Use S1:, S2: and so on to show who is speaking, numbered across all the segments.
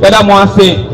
S1: Yada mo ase.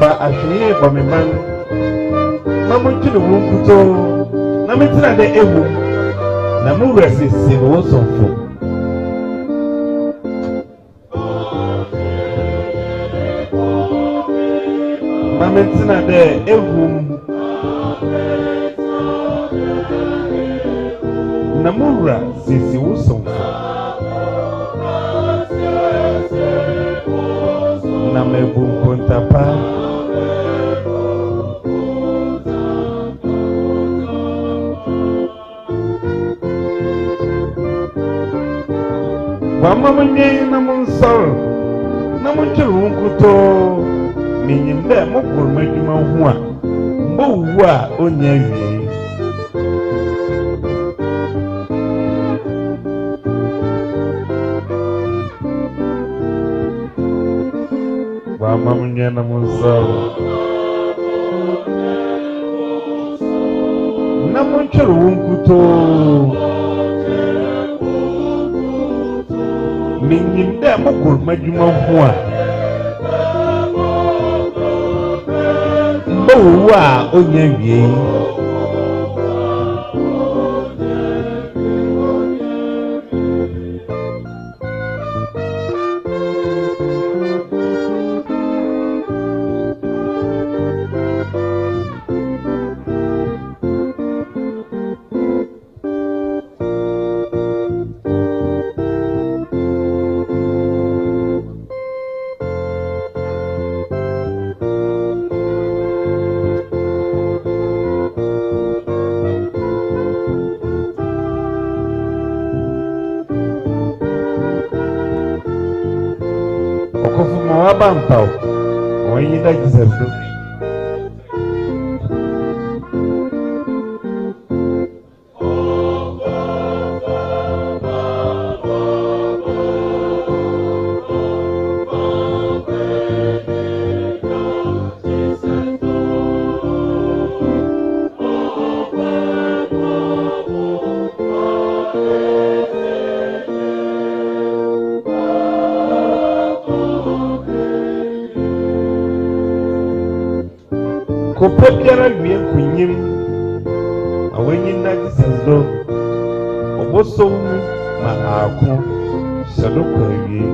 S1: fa ahwe ba me man na mo ntwe wo kuto na me tira de ewu na mo resisi wo sonfo na me tira de ewu na mo resisi wo sonfo na me bu kontapa Mama mwenye na monsoro na monchuru nkuto minyimbe mokuru madwuma ho a mbowu a onya wie Mama mwenye na monsoro na monchuru nkuto Minyimde mokuru madwuma ho a mbowu a onya wie Bampau, onde da deserto. Kopopiara wie kunyim awenyi na disendo oboso ma ako sado kwawie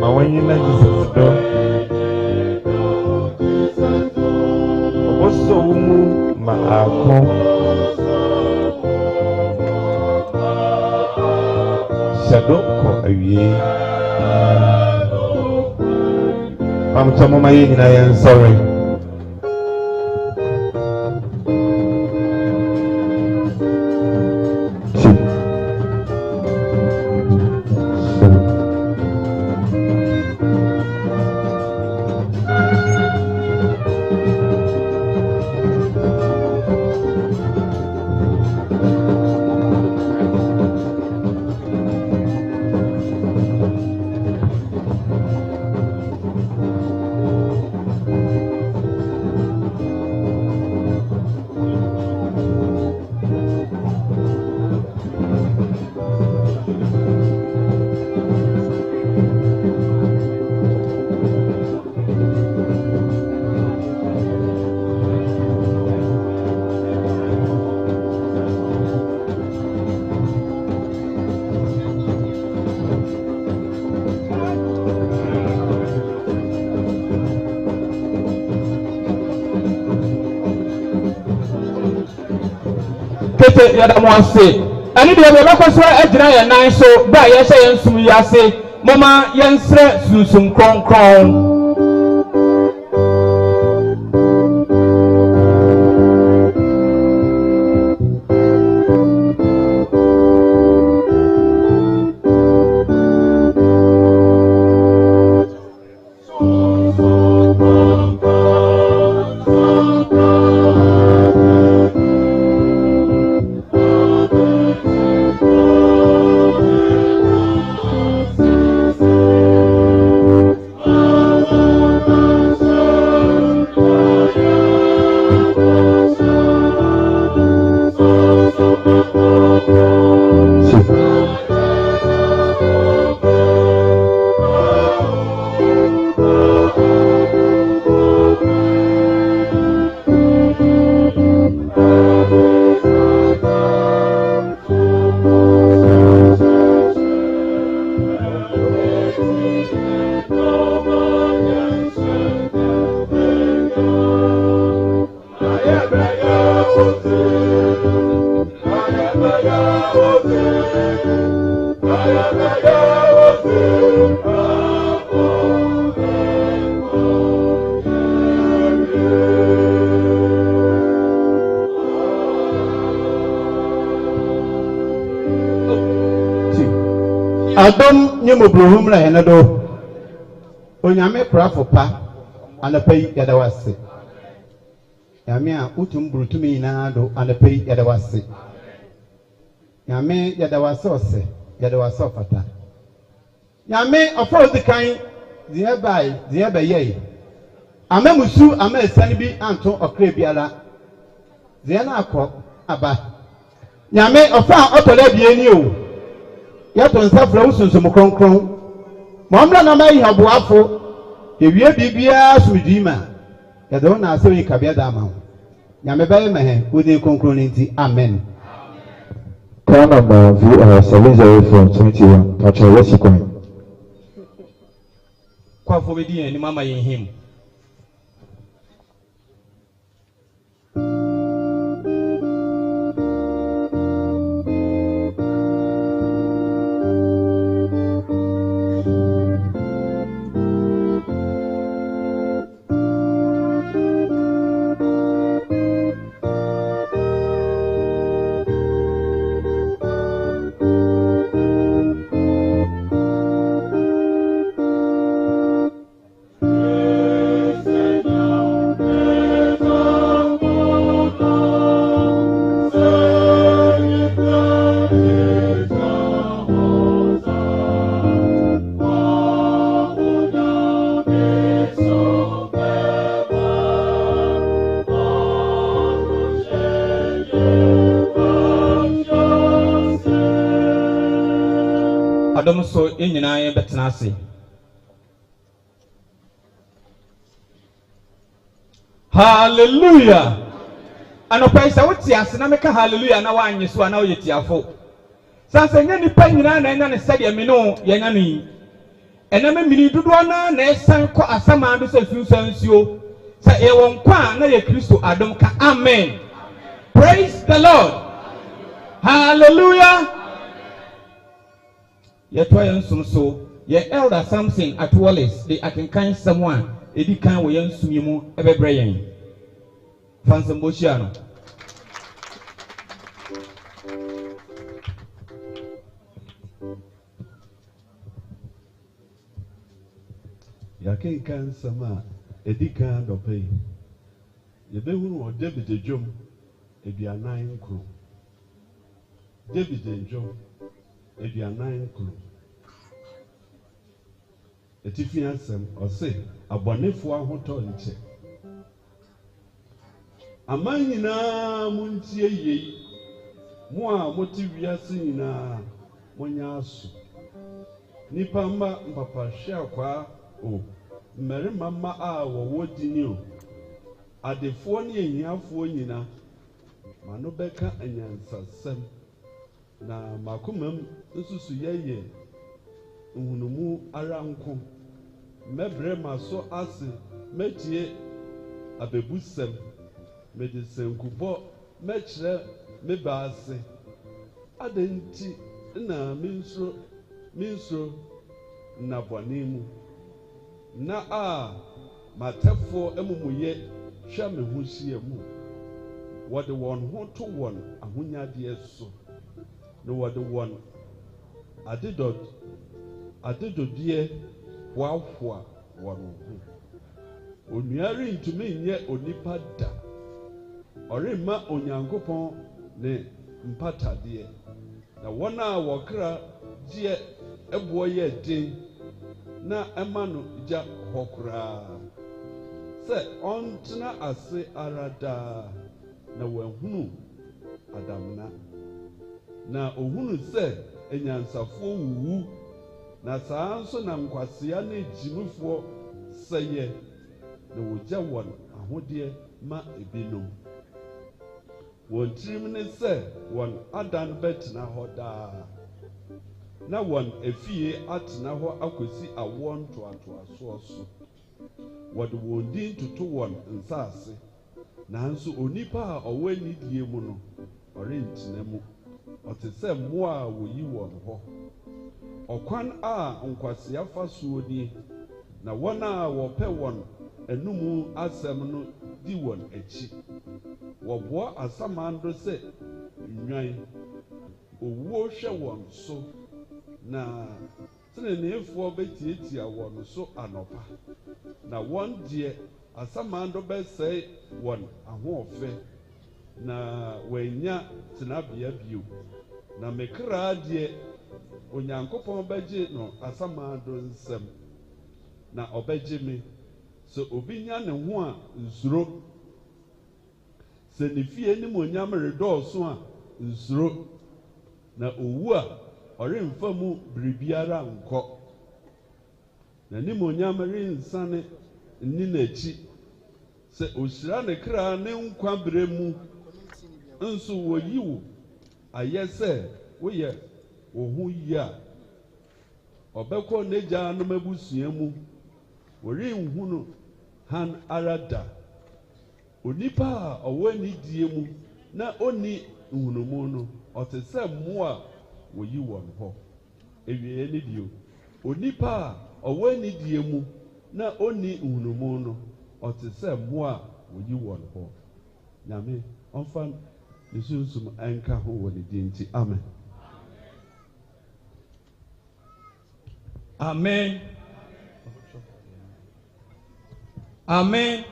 S1: awenyi na disendo oboso ma ako Shadoko awie Pamtomo maye nyina yen sorry Kete yada mo ase ani de be bakoso agyina ya nan so ba ye hye yensum yi ase mama yensre sunsum kronkron Adam nyemobrohum la henado onyame prafo pa anapai yadawase nyame a utum brutumi na do anapai yadawase nyame yadawase ose yadawase ofata nyame ofo dikan dia bai dia bayei amamusu amasan bi anto okra biara dia na akọ aba nyame ofa otola bieni o yato nsafra usunsumu kronkron Mamla na mai habuafo yewie bibia asumdima yado na asewi kabia dama nyame baye mehe udi kronkron nti amen.
S2: Call number 70421 Pacha Wesikwan
S3: kwa fobedi ni mama yihim so enyina ye betenase hallelujah anopaisa wuti ase na meka hallelujah na wanye so na oyetiafo sanse nya nipa nyina na nya ne sede me no ye nya no yi enama mini dodo na esan ko asama do se fiusansuo se e won kwa na ye Kristo adom ka amen. Praise the Lord. Hallelujah. Yetwa yansum so ye elder Samson at Wallace the akenkan someone edi kan wo yansum yimu ebebre yen fansam boshia no
S4: yakenkan sama edi kan dope ye behunu o David Jom edianan kro David Jom edianan kro etifiansem ose abonefo ahoto nche amanyina muntie yei mo a moti wiase nyina monya aso nipa mma mpapa hwe akwa o mmerima mma a wowo dini o adefo ne ehiafo nyina mano beka anyansasem na makomam nsusu yeye uhunumu aranko mebre maso ase metie abebusem medisenkubo mechre mebaase adenti na minso na bonimu na a matefo emumuye hwa me ho hie mu wode won ho to won ahonyade so no wode won adedodie hwahwa won ho onuari ntumi nye onipa da orema onyankopon ne mpatade na wona wokra gie eboye den na emano ja hokra se ontna ase arada na wahunu adamna na ohunu se enyansafo wuwu na saanso na nkwasea na ejimufo seye na wogya won ahode ma ebino won tirim ne se won adan betna hoda na won efie atna ho akosi awon toatoaso so wode won din tutu won nsase nanso onipa a owani die mu no orentina mu otese mo a woyi won ho okwan a nkwasea fa suo ni na wɔn a wɔpɛ wɔn enum asɛm no di wɔn akyi wɔboa asamando sɛ nnwan owuo hwɛ wɔn so na teneneefoɔ bɛtiatia wɔn so anɔpa na wɔn deɛ asamando bɛsɛe wɔn ahoɔfɛ na wɔanya tenabea bio na mekra deɛ onyankopɔn bɛgye no asamando nsɛm na ɔbɛgye me sɛ obi nya ne ho a nsuro sɛ ne fie nim onyam redɔɔso a nsuro na owu a ɔremfa mu biribiara nkɔ na nim onyam rensane nni n'akyi sɛ ohyira ne kra ne nkwa bere mu nso wɔyi wo ayɛ sɛ woyɛ wo ho yi a ɔbɛkɔ n'agya nom abusua mu wɔrenhu no han ara da onipa a ɔwɔ anidie mu na onni nhunumu no ɔte sɛ mmoa a wɔyi wɔn hɔ ewie ne dio onipa a ɔwɔ anidie mu na onni nhunumu no ɔte sɛ mmoa a wɔyi wɔn hɔ nyame ɔmfa ne sunsum ɛnka ho wɔ ne din nti amen
S3: amen amen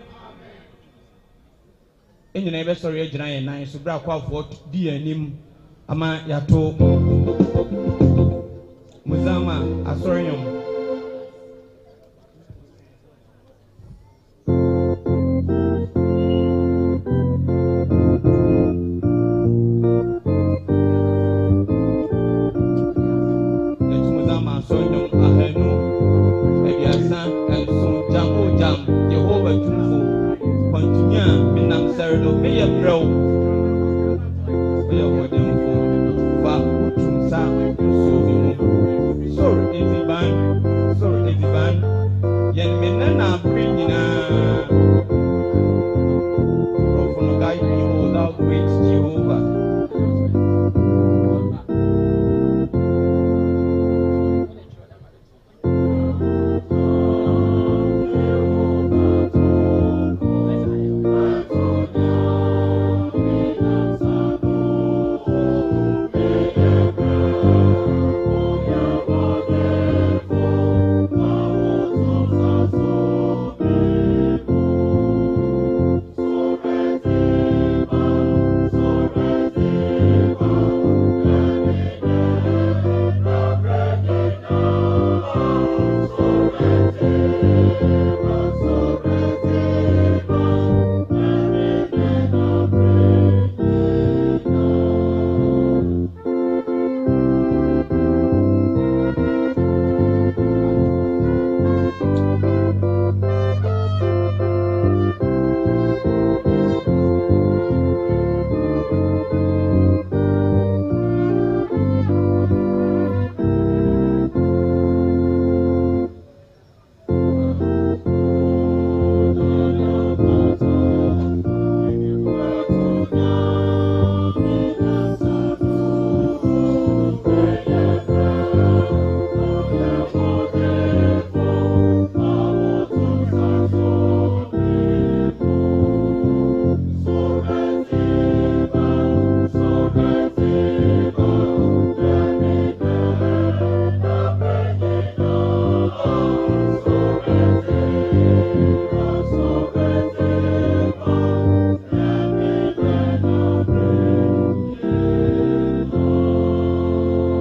S3: enyina ebe sɔre agyina yɛn nan so bra kwafoɔ di anim ama yato muzama asɔre yom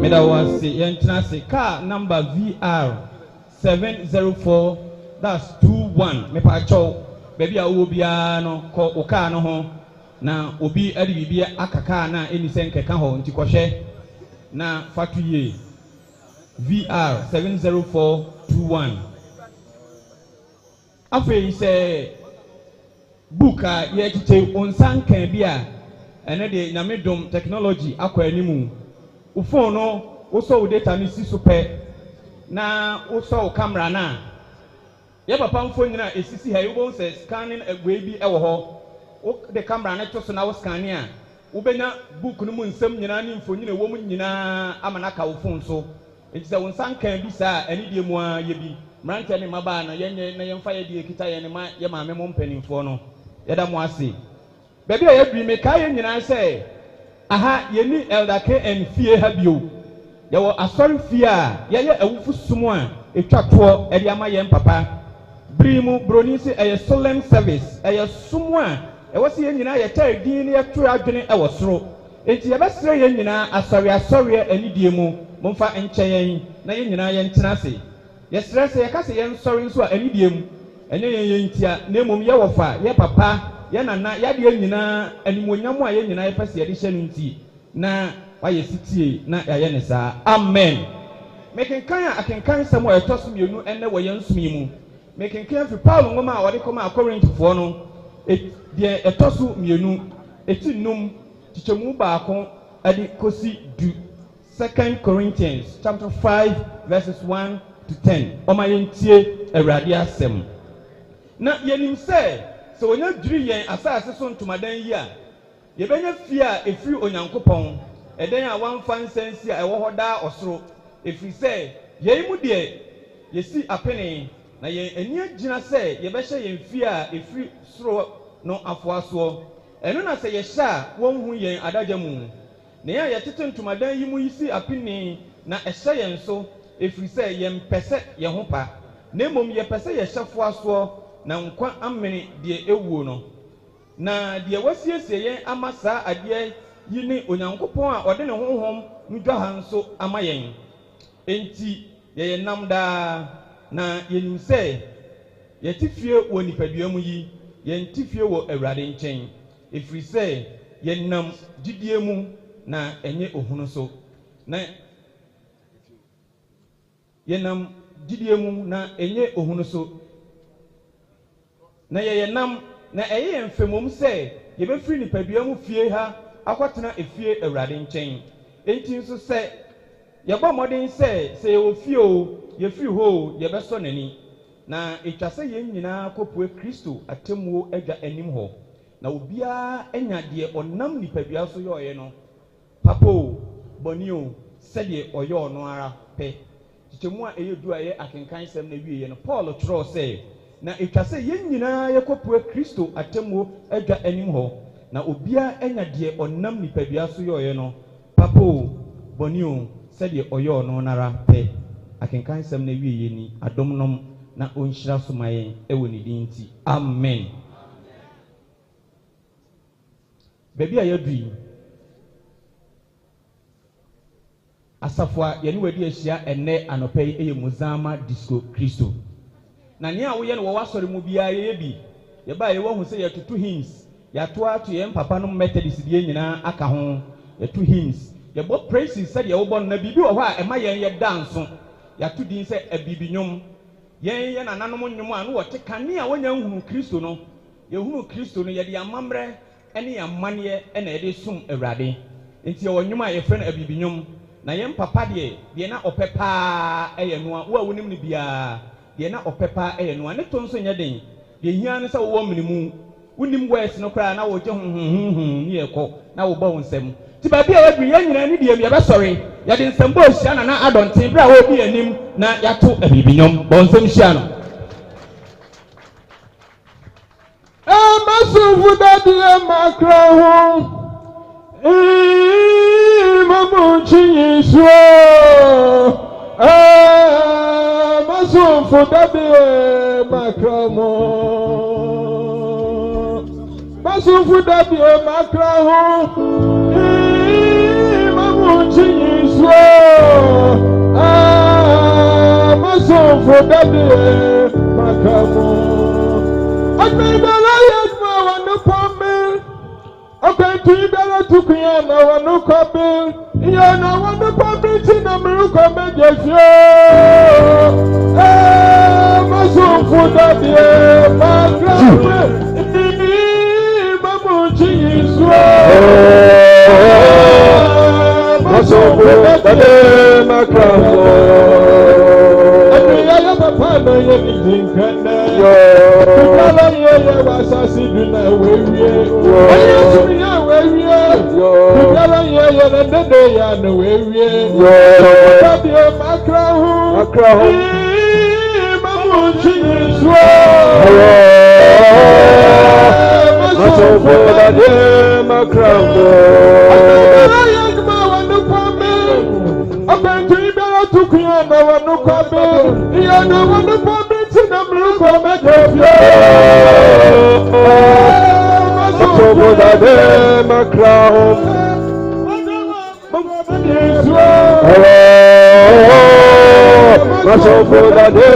S3: Meda wasi yentina se car number VR 704 that's 21 me pa chow baby a wo bia no ko o car no ho na obi ade bibia akaka na eni se nkeka ho nti kohwe na fatu ye VR 70421 afei se buka ye tite onsankan bia ene de nyamedom technology akwa animu phone no wo data ni si so pe na wo camera na ye papa phone nyina esisi ha wo say scanning agwe bi e wo ho wo the camera na to so na wo scan a wo benya book no mu nsam nyina ni mfo nyina wo mu nyina amana ka wo phone so It's a one can be sa any dear moi ye be Mrantan in Mabana, yen fire dear Kita and my mom penny for no. Yada Moisi. Baby, I be me kayan and I say, aha, ye need elder K and fear have you. There were a sorry fear, yea, a wolf someone, a chatwa, a yamayan papa. Brimu, Bronisi, a solemn service, a someone. I was here in I tell Dean, a true agony, I was through. It's your best ray in a sorry, any demo, Monfa and Chayan, Nayan and Tenassi. Yes, I can't say sorry, so any demo, and then name Yawafa, ya papa. Yana na ya de nyina animonyam a ye nyina yepese ye de hye nti na wa ye sitie na ya ye ne saa amen mekenkan a akenkan sam a etoso mienu ene wo ye nsumi mu mekenkan fi Paul ngoma a wode koma Korintofo no de etoso mienu etinum tichemu baako ade kosi du 2 Corinthians chapter 5 verses 1 to 10 oma ye ntie awurade asem na yenim se so when you dream yen asase so ntomadan yi a ye benya fie a efiri onyankopon eden a wan fan sense a ewo hoda osoro efiri se ye mu de ye si apene na ye eni agina se ye behye yen fie a efiri soro no afoaso eno na se ye hya won hu yen adaja mu na ye tete ntomadan yi mu yi si apene na ehye yen so efiri se ye mpese ye ho pa na mom ye pese ye hyefoaso na nkwa amene de ewuo no na de wasiesie yen amasa ade yi ne onyankopon a ode ne honhom ndwaha nso amayen enti ye nam da na yenim se ye tifie wo nipadua mu yi ye tifie wo awurade nchen efiri se ye nam gidie mu na enye ohunu so na ye nam gidie mu na enye ohunu so na ye nam na eye mfemom se ye be free nipadua mu fie ha akwatena efie awurade nchen enti nso se ye gba modern se ye ofie o ye free ho ye be so nani na etwase ye nyina kopue Kristo atemuo agya anim ho na obia enya de onam nipadua so ye no papo bonio se de oye ono ara pe tichemu a eye du aye akenkan sem na wie ye no Paul tro se na etwase ye nyina yakopue Kristo atemuo agya anim ho na obia enya de onam nipadua so ye no papo bonio se de oye ono nara pe akenkan sem na wie ye ni adomnom na onhyira so mayen ewo ni dinti amen baby ayadui asafwa ye ni wadi ahia enne anopai eye muzama disco Kristo na nia wo ye no wo asori mu bia ye bi ye ba ye wo hu se ye tutu hymns ya to ato ye papa no Methodist die nyina aka ho ye tu hymns ye bo praises said ye wo bo na bibi wo ho a ema ye dance ya tu din se abibi nyom ye na nanom nyom a no wo te kane a wonya hunu Kristo no ye hunu Kristo no ye de amamre ene amane ene ye de sum awurade enti ye wo nyom a ye fre na abibi nyom na ye papa de na opepa eye no a wo wonim ne bia de na opepa eye no a ne to nso nya den de hia ne se wo minimu unim wes no kra na wo je ni ekọ na wo ba wonsem ti ba bia wadru ye nyina ni de me be sorry ya de nsem bo hia na adonten bra wo bi anim na ya to abibinyom bo nsem hia no
S5: masufu dadie makra ho mamunchi yiso masufu dadie makra mo masufu dadie makra ho mamunchi yiso masufu dadie makra mo okay, to better to create no one no copy. Yeah, no one no public in the miracle make you my soul for that, yeah, my grandma. My soul for that, my grandma. Papa, no, you think, ya na dede ya na wewie. Yo makrahu. Mamu chinishwa. Masofu dade makrahu. Abentu ibera tukuya na wanu kwabe. Iya na wanu kwabe tina mruko medefyo. Masofu dade makrahu. Masofu dade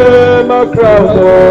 S5: makrahu.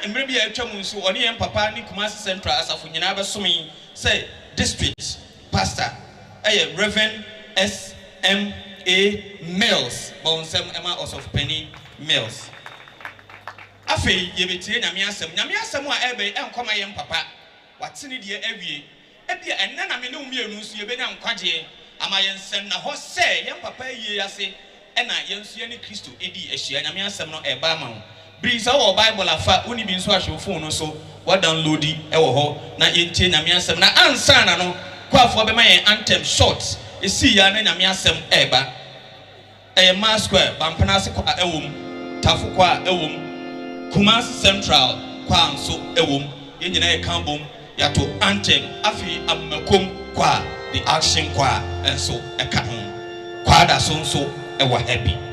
S6: imrebi ya etwa mu nso oni en papa ni Kumasi Central asafo nyina besomi say district pastor Reverend S.M.A. Mills bonsem ema of Penny Mills afei yebetie nyame asem a ebe enkoma ye papa watene de awie ebia enna na me ne umienu nso yebenya nkwaje ama yensem na ho se ye papa yie ase ena yensu ye ni Kristo edi ahia nyame asem no eba ma ho brisa wo Bible afa oni bi nso ahwe phone no so wa downloadi ewo ho na yentie nyame asem na ansa na no kwafo be ma yen anthem short esi ya na nyame asem eba ma square bampana se kwa ewom tafu kwa ewom Kumasi Central kwa nso ewom yenyina ye kan bom yato anthem afi amakom kwa the action kwa enso eka ho kwa da so nso ewa happy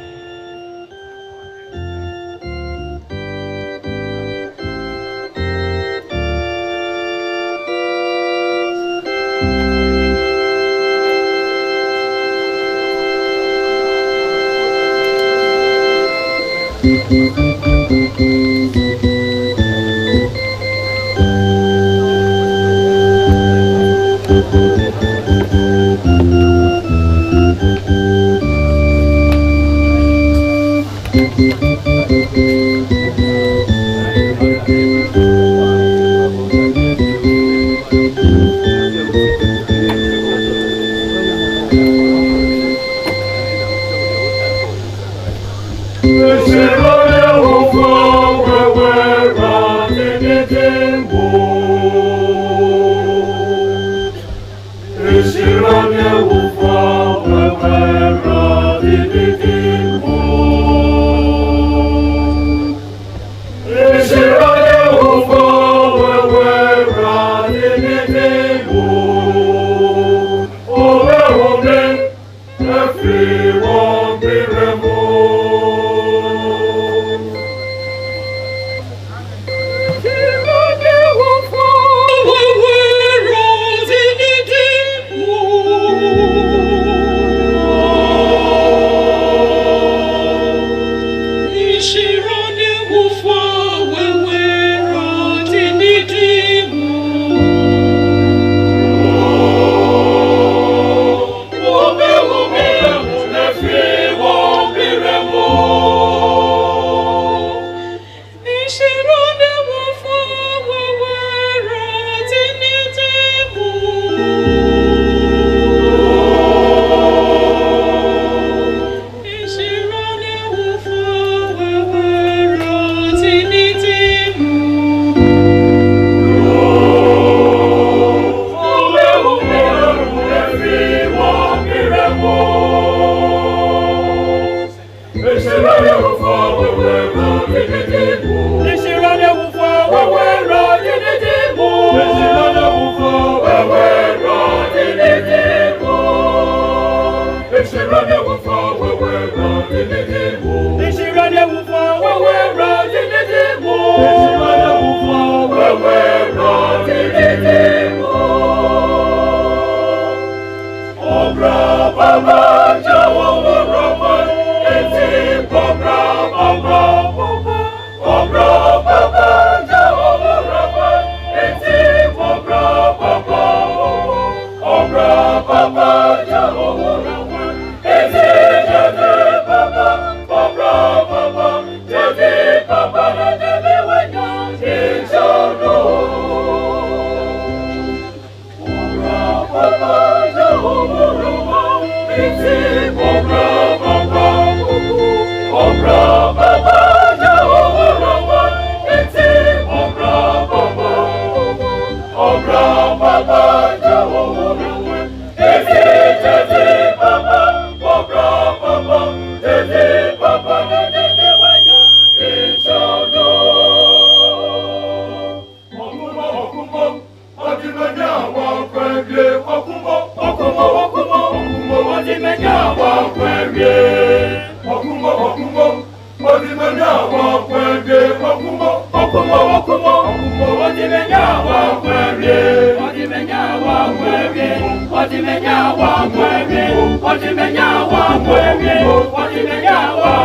S5: What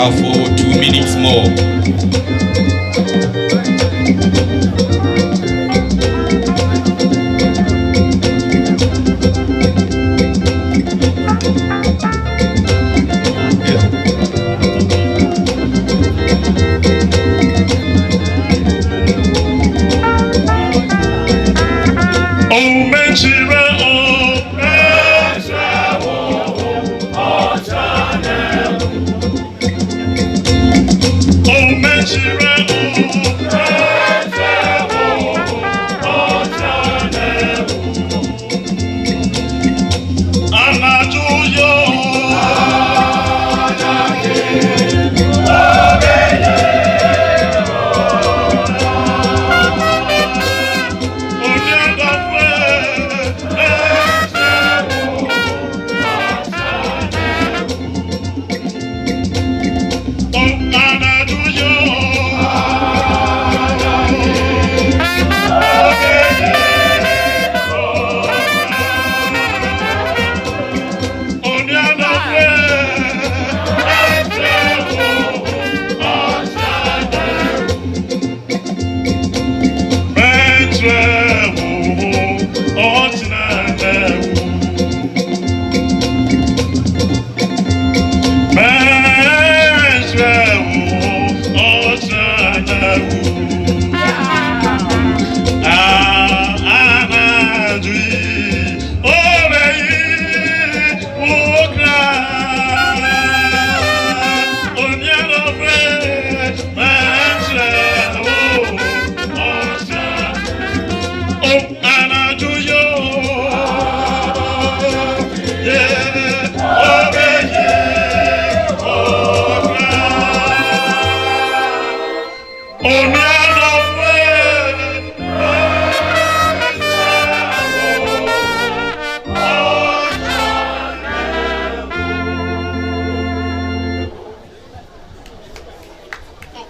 S6: For 2 minutes more.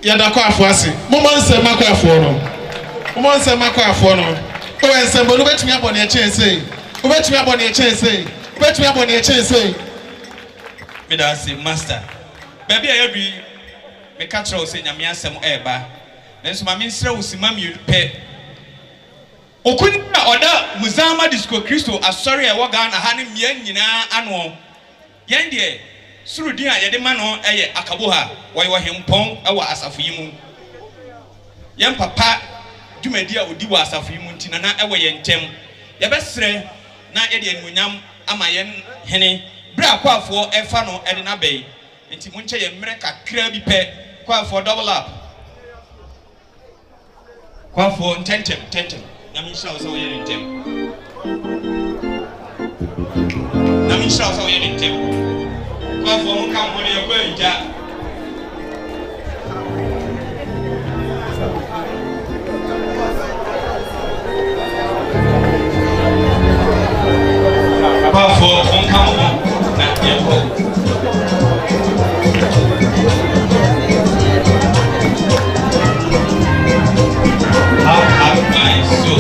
S7: Yadakwa afwasi. Mumonse makwa afwono. Mumonse makwa afwono. Owe nsembo no betumi abone e chense. Obetumi abone e chense. Obetumi abone e chense.
S6: Me da say master. Baby ayebi me catch o say nyame asem eba. Nenso ma me nsra usima mi pe. Okuni na oda Muzama Disco Kristo asori e woga na ha ne mia nyina ano. Yen de surudin a yede ma no eye akabo ha wo hempon e wa asafo yi mu. Yen papa dwumadi a odi wa asafo yi mu ntina na e wo ye ntem. Ye besre na yede enunyam ama yen hene bra kwafo efa no ede na bei. Enti munche ye mmere kakra bi pe kwafo double up. Kwafo tentem. Namisha oso ye ntem. Namisha oso ye ntem. Kwafo mo kan mo ye ko nja. Kwafo mo kan mo na ye ko. How I so.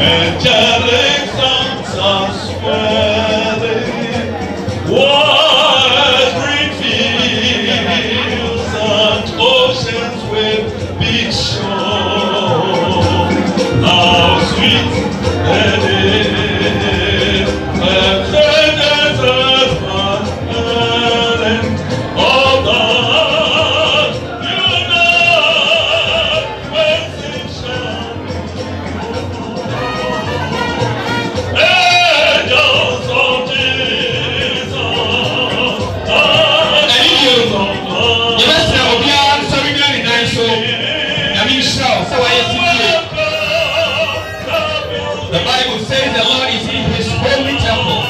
S8: Angelic songs are swelling, wide green fields and oceans with big shore. How sweet it is, and fragrance of heaven, all that you know when it shines. Angels of Jesus, angels of God.
S6: The Bible says the Lord is in his holy temple.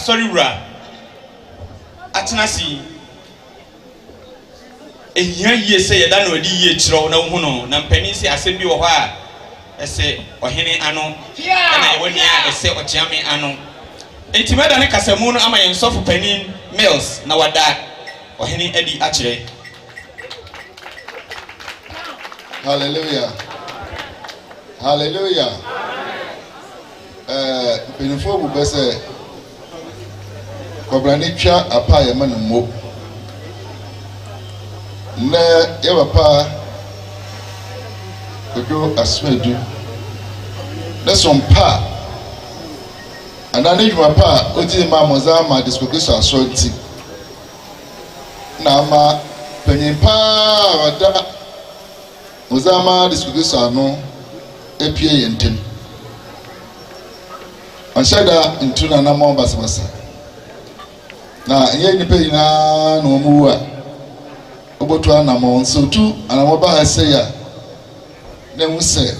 S6: Sorry, Ra. Atenasi. Ehia ye say da no di ye kiro na hu no na mpani se asem bi wo ho a ese ohene ano na ye woni a ese ochiame ano. Enti meda ne kasamu no ama ye nsofu panin Mills na wada ohene adi akire.
S9: Hallelujah. Hallelujah. Benefo bu bese Kobrani twa apa ye man mo na ye papa Kwadwo Asumadu na sompa anani juma pa oti ma moza ma discourse asonti na ma penyimpa wada moza ma discourse ano epie yentem anshada ntuna na mo basabasa na ye nipa ina no mu a obotu anamo nso tu anamo ba ha se ya na mu se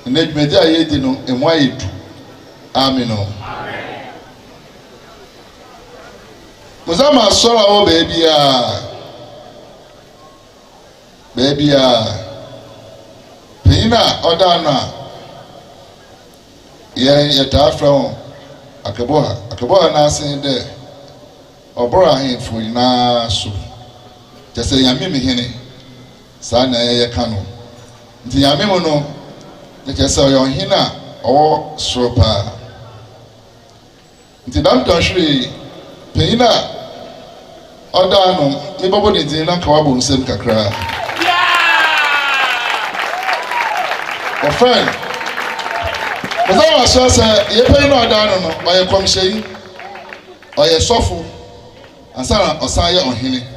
S9: na dwumadi a ye di no emu ayedu amen. Muzama sora o baby pina odana ye ta from akeboha na sin de obora hinfo na so jese yame me hene sa na ye kanu nti yame mo no jese yo hina o sopa nti dam to hwe pina odano me bobo ni din na kawabo nsem kakra my friend Muzama so say ye pina odano no oye komsheyi oye sofo ansana osaye ohene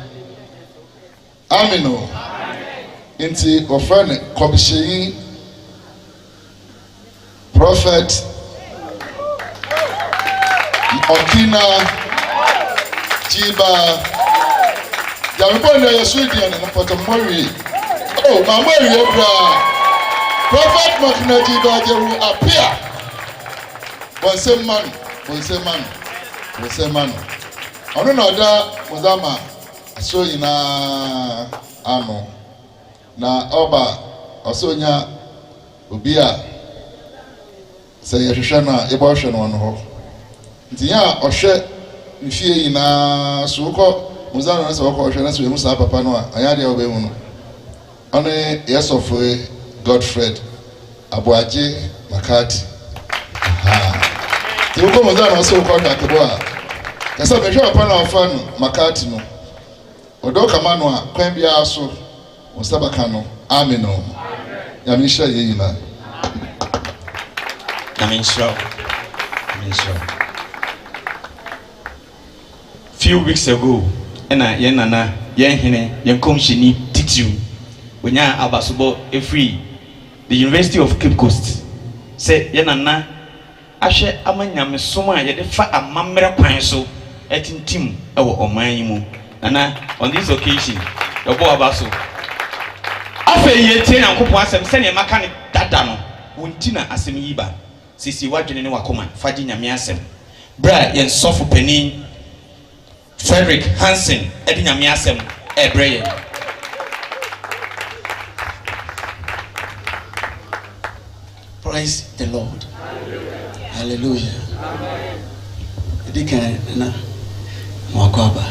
S9: amino inti ofane komsheyi prophet Okina Jiba Yamibone Yesudian na Potomori. Oh, Mama Yobra Prophet Okina Jiba Jeru appear. Bonse man. Ono na oda Muzama so ina ano. na ọba ọsọnya obi a sɛ yɛhwehwɛ no a yɛbɛhwɛ no ɔno hɔ nti yɛ a ɔhwɛ mfie nyinaa so wokɔ muzano no sɛ wɔkɔ ɔhwɛ no sɛ yɛmu saa papa no a ɔnyɛ adeɛ a wobɛhu no ɔne yɛsɔfoe Godfred Aboagye Makati nti wokɔ muzano sɛ wokɔ hwɛ akebɔ a kɛsɛ mehwɛ papa no a ɔfa no Makati no ɔdɔ kama no a kwan biara so wo nsa bɛka no amen no nyame nhyira yɛ nyinaa
S6: Few weeks ago, ena yen nana yen hene yen komshini titiw onya abasobo efree the University of Cape Coast say yen nana ahwe amanyame som a ye de fa amamre kwan so etintim ewo oman yi mu nana on this occasion yobo abaso afa ye tie nyankopon asem se ne maka ne dada no wontina asem yi ba sisi wadwene ne wakoma faji nyame asem bra yen sofo panin Frederick Hansen edi nyame asem ebreye
S10: Praise the Lord. Hallelujah. Dika na mwakwaba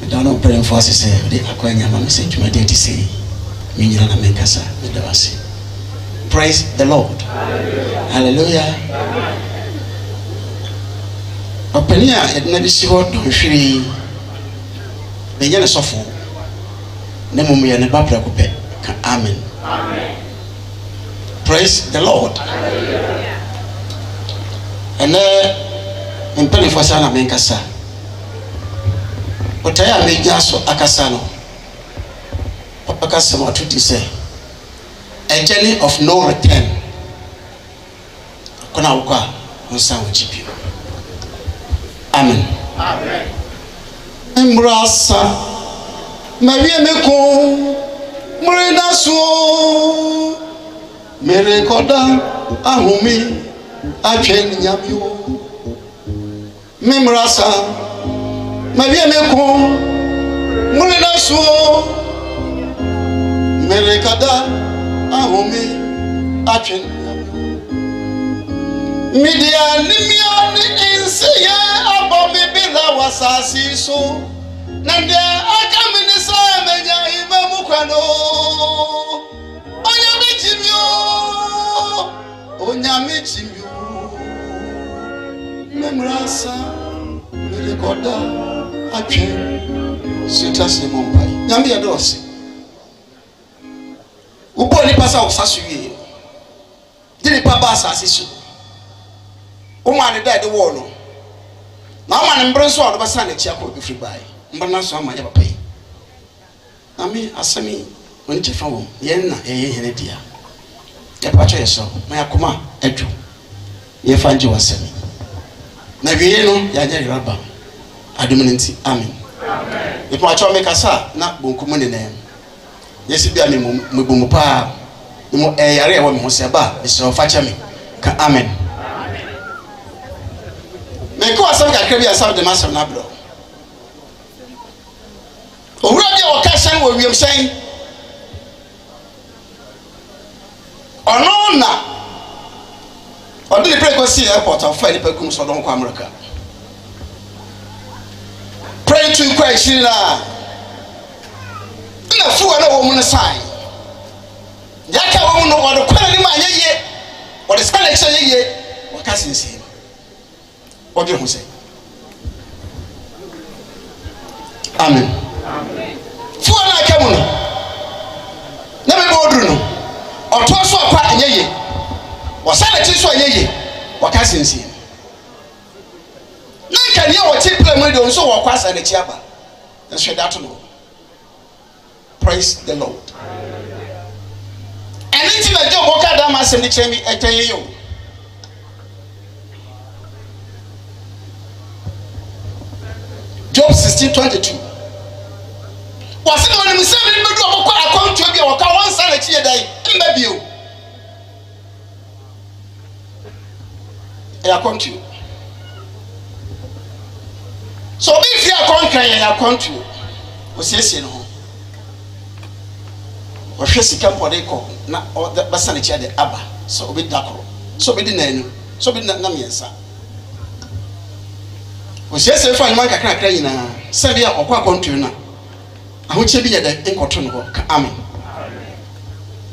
S10: me don't pray for us say de akwanya ma message ma dey say me nyina na menkasa me da wase. Praise the Lord. Hallelujah. Openia edna bi si ho do hwiri be nyane sofo na mum ye ne babra ko pe ka amen. Amen. Praise the Lord. Hallelujah. And mpeni for sana menkasa otaya meja so akasa no akasa mo to say a journey of no return kona ukwa nsa wo chipio. Amen. Amen. Embrasa Maria meko murina so mere koda ahumi atwen nyamio memrasa Maria meko murina so mere koda ahumi atwen media nimiani insiya abomi bila wasasi so nande akamini sa menya imamu kwano onyame chimyo memrasa merekoda atwe sitase mombai nyame ya dose ubo ni pasa osasu wie dini pa ba asase so umane da de wo no na umane mbre so do basa na chi akọ bi free bai mbre na so amanya papa yi ami asemi woni che fa wo yen na hene dia ya pacho yeso ma yakoma adwo ye fanje wasemi na wiye no ya nya raba adumunti amen amen e pacho me kasa na bonkumu ne nem yesi bia me mbomu pa mo yare e wo me ho se ba e so facha me ka amen amen me ko asam ka krebi asam de masam na bro owura bia o ka shan wo wiem shan ono na odile pray go see airport of file pekum so don kwa America pray to question na fuwa na wo mu ne sai yaka wo mu no wo de kwani ma anyeye wo de selection yeye wo ka sinsin wo de hu sei amen amen fuwa na ka mu no na me bo duru no oto so kwa anyeye wo selection so anyeye wo ka sinsin na ka ne wo ti plan mu de so wo kwa sa na chi aba na hwe that no. Praise the Lord. And it's a job okay that must be chemi eteyo. Job 16:22. Was it when we say we do account to be or one side here dai mbabio. I account you. So if you account can you account you. O say no. ɔhwɛ sika mpɔde kɔ na bɛsa ne kyia de aba sɛ ɔbɛdi akoro sɛ ɔbɛdi nanu sɛ ɔbɛdi na mmiɛnsa ɔsiesie fa anwuma kakrakra nyinaa sɛbi a ɔkɔ akɔntuo no a ahokyɛ bi yɛ dɛ nkɔto no hɔ ka amen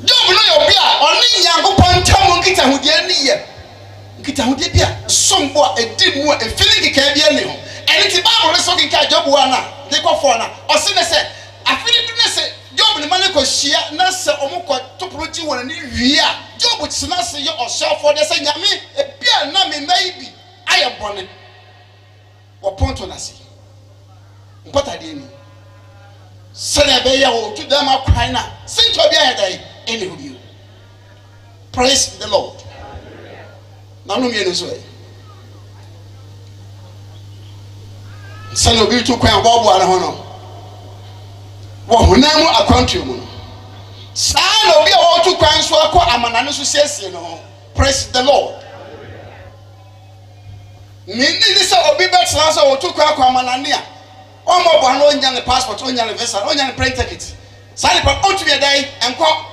S10: Job no yɛ obi a ɔne Nyankopɔn ntam nkitahodie ne yɛ nkitahodie bi a sombo a ɛdi mu a ɛfili keka bi ani ho ɛne ti Bible so keka Job wa na de kɔfɔ na ɔse ne sɛ afili bi ne sɛ Job ne ma ne kɔhyia na sɛ ɔmo kɔ topro gyi wɔn ne wie a Job tena se yɛ ɔhyɛfo de sɛ Nyame ebi a na me mai bi ayɛ bɔne wɔponto na se nkɔtadeɛ ni sɛnea ɛbɛyɛ wɔ tu dama kwan na sentɔ bi ayɛ dɛ ɛne ho bio praise the Lord na no mienu so ɛ sɛnea obi tu kwan bɔɔboa ne ho no wɔ honam mu akwantuo mu no saa na obi a wɔtu kwan so akɔ amanane so siesie no ho praise the Lord ni sɛ obi bɛtena sɛ wɔtu kwan akɔ amanane a ɔmo bɔ no onya ne passport onya ne visa onya ne plane ticket saa nipa otu yɛ dan ɛnkɔ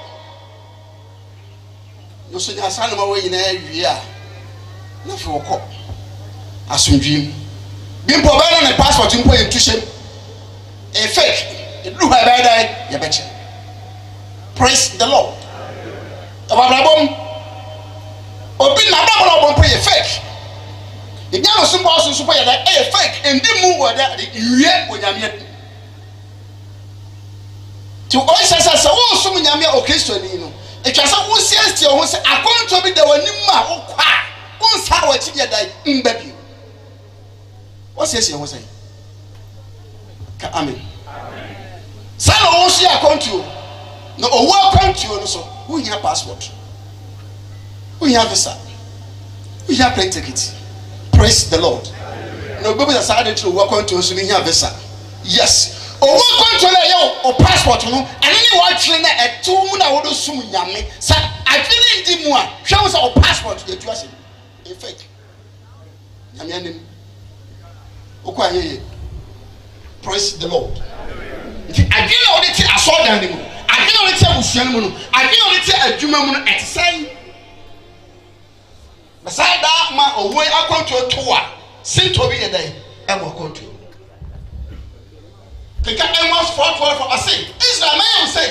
S10: no so nya saa no ma wɔ nyinaa wie a na fɛ wɔkɔ asomdwem bi mpo bɛyɛ ne passport mpo yɛ ntuhyɛm a fake it look like bad you betcha praise the Lord ababrabom obi na ababrabom po ye fake the nyano sumbo so po ye that eh fake ndi mu wo da wie onyame to o sesa wo sum nyame o Kristo ni no etwa sa wo siestie ho se akonto bi da wani ma wo kwa wo nsa wa chi ye da mba bi wo siestie ho se ka amen sana wo so ya kontuo na owo kontuo no so wo hia passport wo hia visa wo hia plane ticket praise the Lord no go be the side to wo kontuo so ni hia visa yes owo kontuo na ye o passport no ane ni wa twe na etu mu na wo do sum nyame sa atwene ndi mu a hwe wo sa o passport ye tu ase e fake nyame anem okwa ye praise the Lord adwene wo de ti asodan ne mu adwene wo de ti abusua ne mu no adwene wo de ti adwuma mu no etsan beside that ma owo akonto to a sinto bi ye dai e mo akonto keka Amos 4:12 ase Israel man say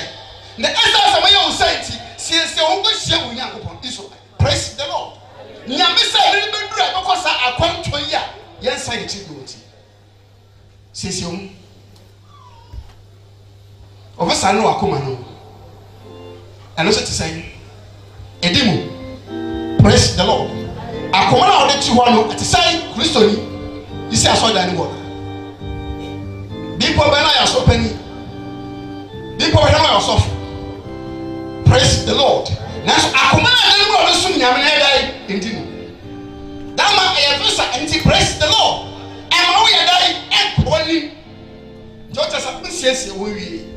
S10: na Israel man you say ti sie wo go hie wo Nyankopɔn Israel praise the Lord nyame say ne bedura e bɛkɔ sa akonto yi a yensa ye ti do ti sie wo ofesa no akoma no eno se tisai edimu praise the Lord akoma na ode ti ho no tisai Kristo ni isi asoda ni bo bipo be na ya so pani bipo be na ya so praise the Lord na akoma na ni bo no sum nyame na dai edimu dama e visa enti praise the Lord e ma wo ya dai e poni jota sa nsiesie wo wie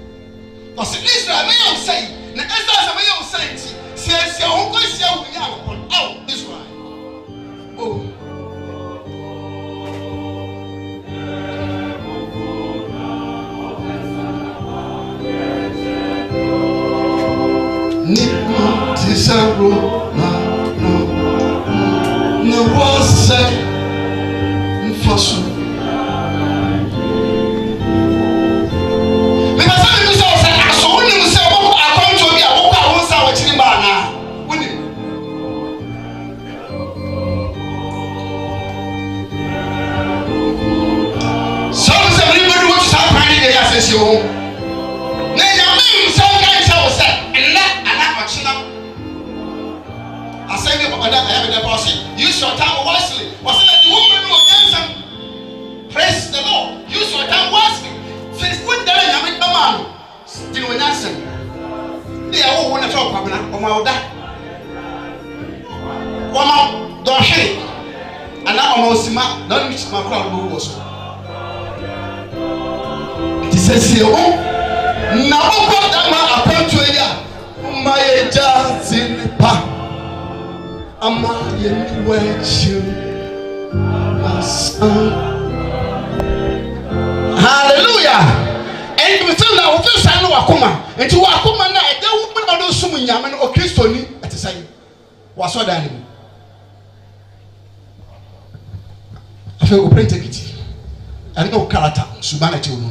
S10: parce que Israel may you say na Israel may you say si on go si awu ya on out Israel oh ni tisaro no was nfosu use your time wisely. Was it the woman who dancing? Praise the Lord. Use your time wisely. Since when there is a man, still when dancing, they are all one of our problem. Omauda, Oma, don't hate. And now Omosima, don't mix my crowd who was. This is your own. Now, that man, I come to you. My just in the park. Hallelujah. And we feel now we feel sanu wakuma. And to wakuma na nyame no o kristoni ate sai waso dan ni afa o print ekiti ani no karata subana ti onu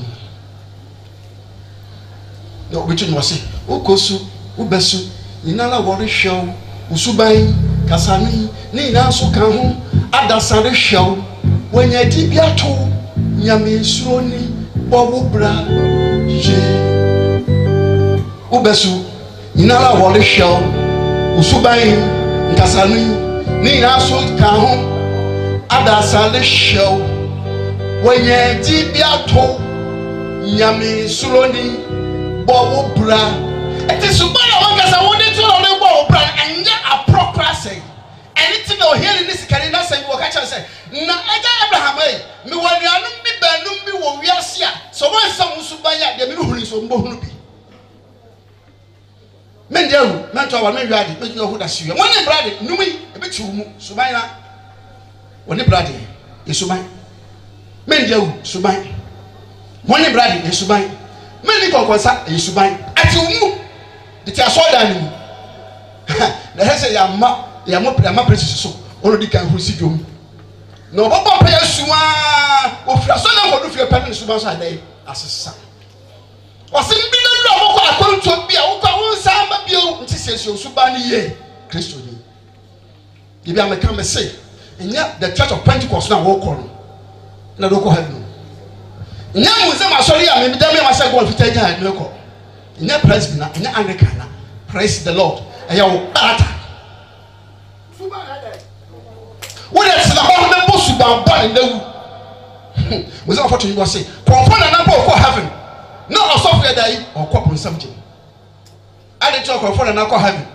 S10: no bitu no se o kosu o besu inala wori hwew usuban kasani ni na so kan ho adasare hwew wanya di biato nyame suroni bowo bra je ubesu inala wori hwew usuban kasani ni na so kan ho adasare hwew wanya di biato nyame suroni bowo bra eti subana wangasa woni to no bowo bra anya appropriate say anything no hearing this can na say wo ka cha say na aja Abraham mi wanuanum bi banum bi wo wiase a so wan sam subanya de mi huri so mbo hunu bi men dewu men to wa men wiade me no hu da siwe woni brade numi e be ti mu subanya woni brade e subanya men dewu subanya woni brade e subanya men ni konkonsa e subanya ati umu de ti aso da ni na hese ya ma precious so already kan hu si dom no baba pa yasuwa o fira so na ngodu fie pa ni suba so adai asesa wasin bi na lo mo ko akonto bi a wo kwa won sa ma bi o nti sesio suba ni ye Kristo ni bi am kan me say nya the church of Pentecost na wo ko no na do ko heaven nya mu ze ma sori ya me da me ma say God fita nya no ko nya praise na nya Anglican na praise the Lord aya wo ata suba na dai what is the whole member suba ba in the we say for you go say confirm na number of heaven no osofu dai or couple something I dey talk confirm na heaven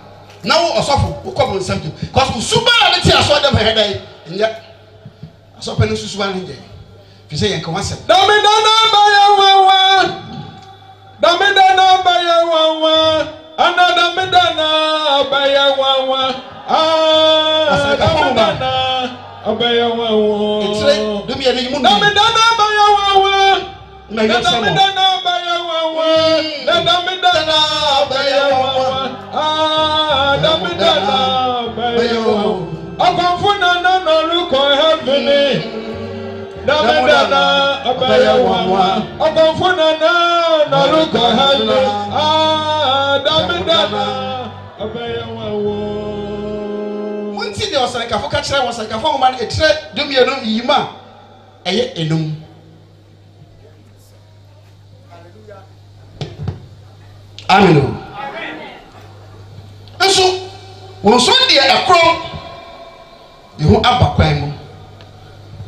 S10: now osofu couple something because suba na ti aso dem he dai nya aso pe no suba na dai fi say yanka wase damidana ba ya wawa damidana ba ya wawa another medana abaya wawa damidana abaya wawa etre do mi ene mu damidana abaya wawa damidana abaya wawa damidana abaya wawa damidana abaya wawa akonfuna na noruko heaven damidana abaya wawa akonfuna na noruko heaven damidana abaya wawa munti de osankafo ka kire osankafo mo man etre dumienu yima eye enum amen enso won so de ekro yehu abakwan mu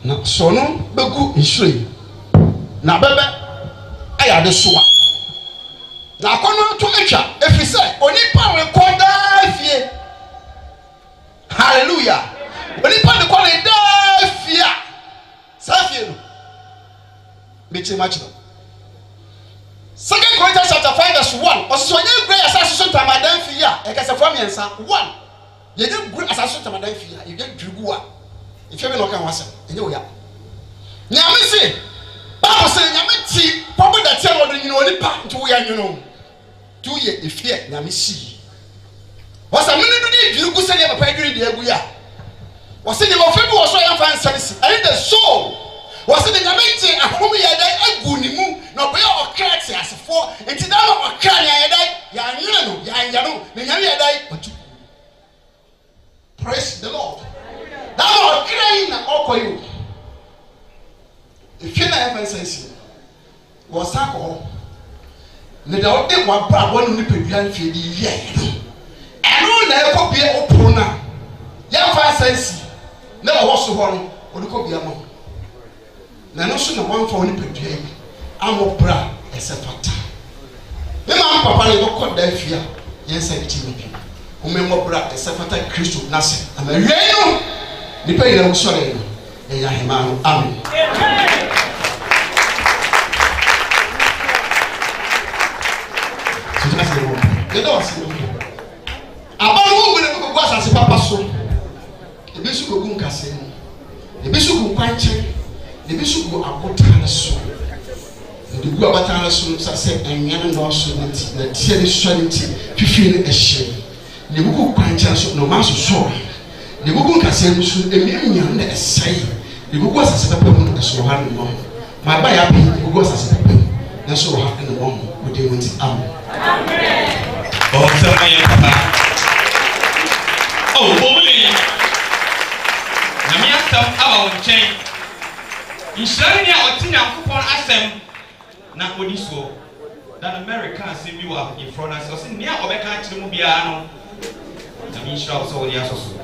S10: na so no begu nhire na bebe aya de soa na akono to etwa efise onipa rekorda fie hallelujah onipa de korda fie safie no mechi machi 2 Corinthians chapter 5 verse 1 oso onye gre asase so tamadan fie a ekase fo miensa 1 ye de gre asase so tamadan fie a ye de drigu a ifie be no kan wase enye wo ya nyame se Bible say nyame ti pobo da tie wo de nyino onipa nti wo ya nyino tu ye efie nyame si wasa mene do di dwirugu se ne papa dwiri de agu ya wasa ne mo febi wo so ya fan service and the soul wasa ne nyame ti ahom ye dai agu ni mu na obo ya okrati asefo enti da ma okra ne ye dai ya nyina no ya nya no ne nyame ye dai otu praise the Lord da ma okra na okoyo efie na ya fan service wasa ko ne da ode kwa bra wonu ni pedua nfie di wie eno na ekopie opro na ya fa sensi na wo so ho no odikopia mo na no so na wan fa woni pedua yi amo bra esefata me ma papa le ko da fie a yensa ti mi o me mo bra esefata Kristo na se ama wie no ni pe ire wo so le no ya hema no amen Abawo gbe ne ko asase papa so ebi su ko gun kase no ebi su ko kwanche ebi su ko akotane so ebi gu abatane so sase enyan no so na tie ne so ne ti fifi ne ehye ne buku kwancha so no maso so ne buku kase no so emianya na esai ne buku asase pepe mu no so ha no ma ba ya bi ne buku asase pepe na so ha no mo wo de wonti am amen oh sama ya papa oh bomuli na mi asam aba won chen inshani ni otinya nkopon asem na odiso that America say we were in front of us near obeka chire mu bia no na mi shira so odi asoso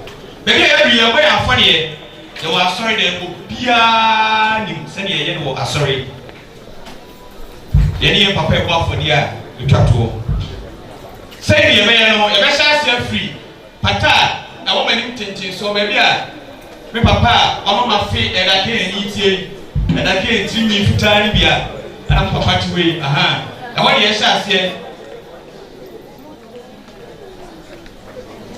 S10: be ke every year we are funny they were sorry they bia ni se ne ye no asori ye ni papa e bo for dia etwato say ye me no e be sha sia free pata na wo mani tintin so be bia me papa o ma fi e da ke ni tie e da ke ti mi futani bia ana papa tiwe aha e wo ye sha sia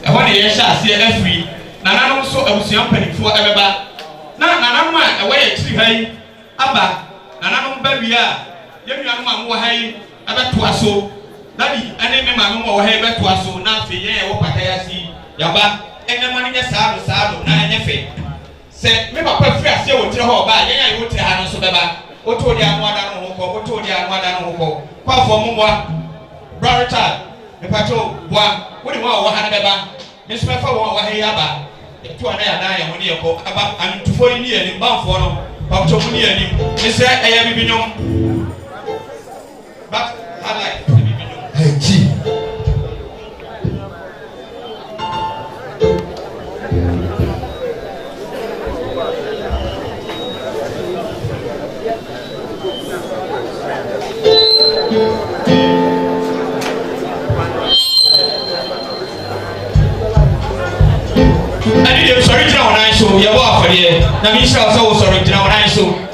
S10: e wo ye sha sia free na nanom so abusuan panifo ebeba na nanom a e wo ye tiri hai aba na nanom ba bia ye nuanom a mo hai abeto aso Daddy, ane me mama mo he beto aso na afi ye wo pata ya si yaba ene mo nye saado na anye fe se me papa firi ase wo tire ho ba ye ya wo tire ha no so beba wo to di anu ada no ho wo to di anu ada no ho kwa fo mo moa brother me pato boa wo di mo wo ha na beba me so me fa wo he yaba to ana ya da ya ho ne ye ko aba antufo ni ye ni banfo no pa to mu ni ye ni me se eya bibinyon but I like G. I need sorry to know when I show you walk for you. Now, me shall so sorry to know when I show.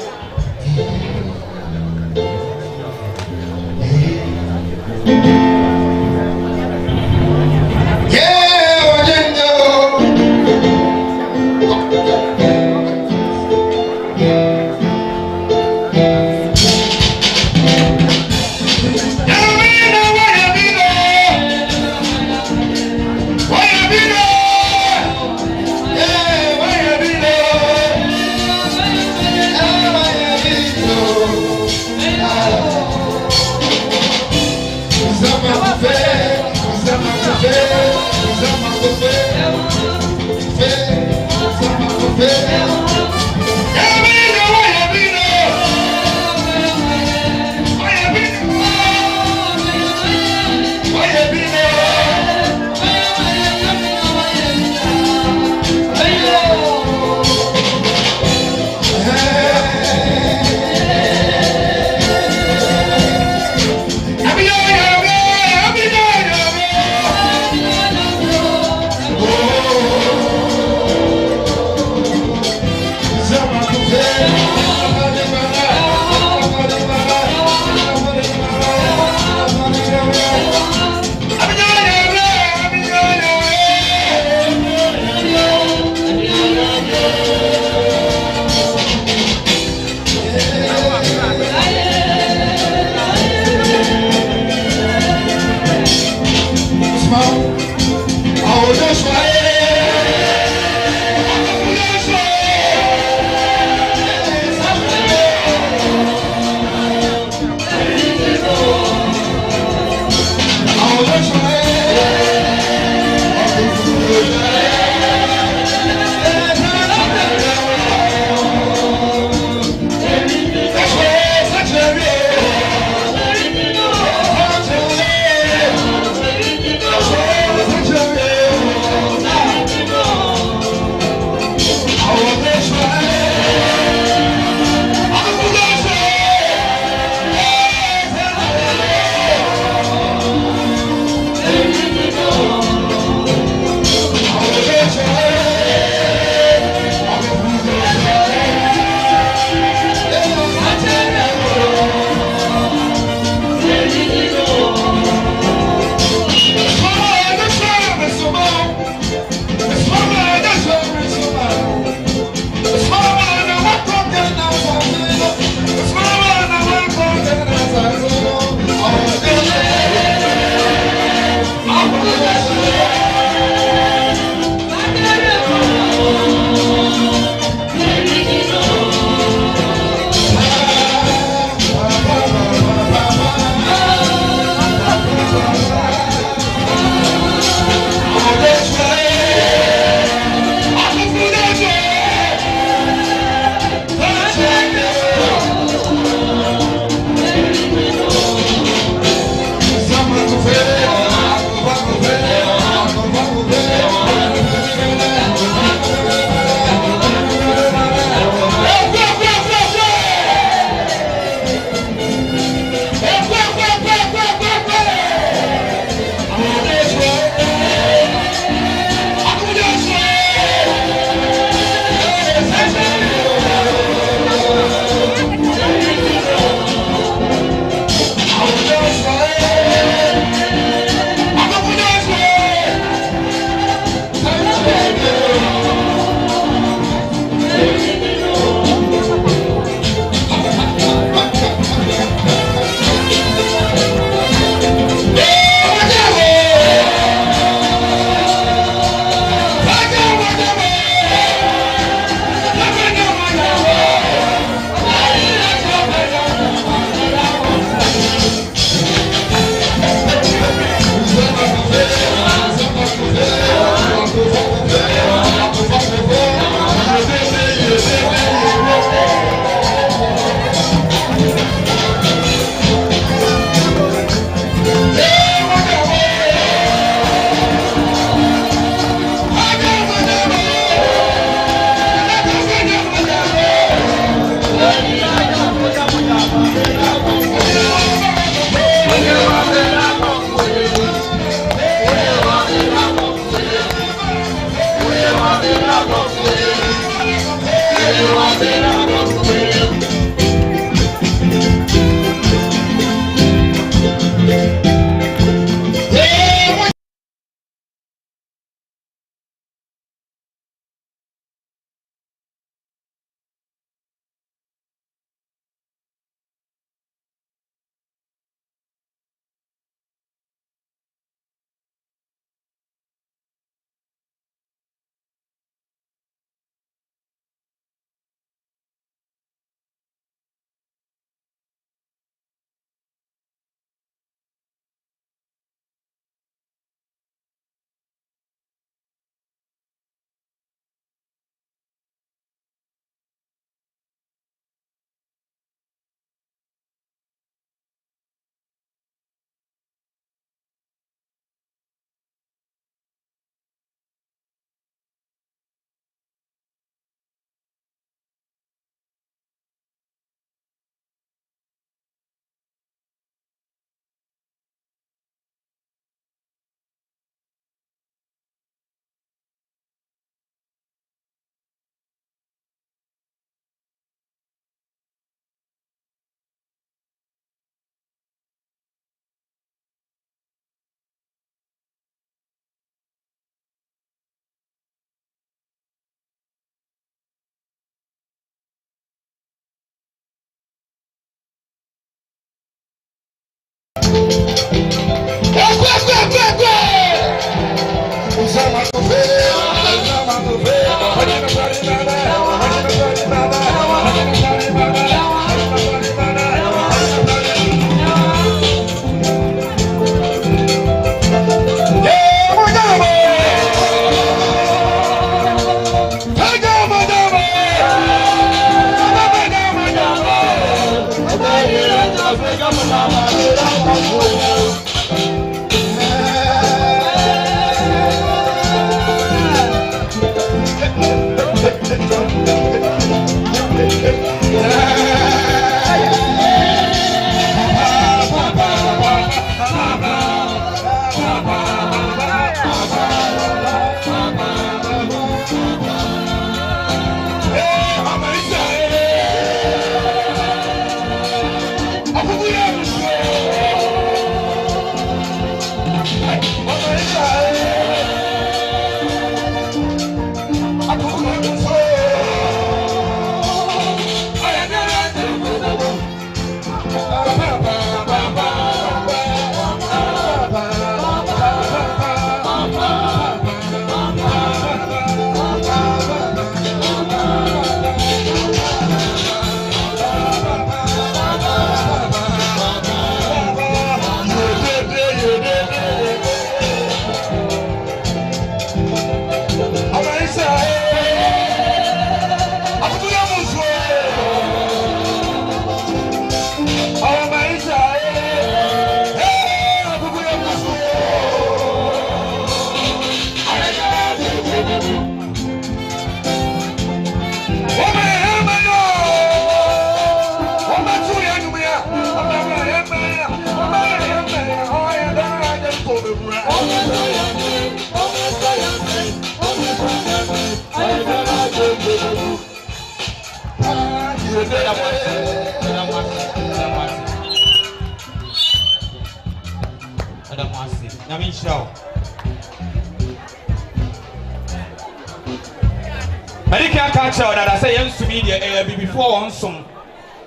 S3: Medical culture that I say to media before one sum,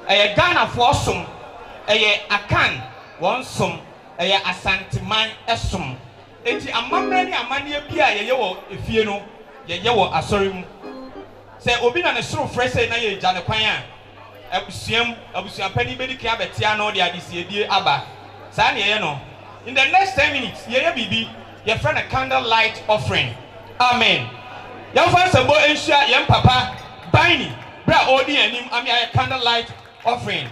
S3: a Ghana for sum, a Akan one sum, a Asantiman esum. Eti amamani amani bia ye wo efie no ye wo asorim. Se obi na ne soro fresh na ye gya ne kwan a abusuam pani medical betia no de adisiedie aba. Sa na ye no. In the next 10 minutes, ye bibi, your friend a candlelight offering. Amen. Young fans a boy and share young papa, Biny, bra odi and him, a candlelight offering.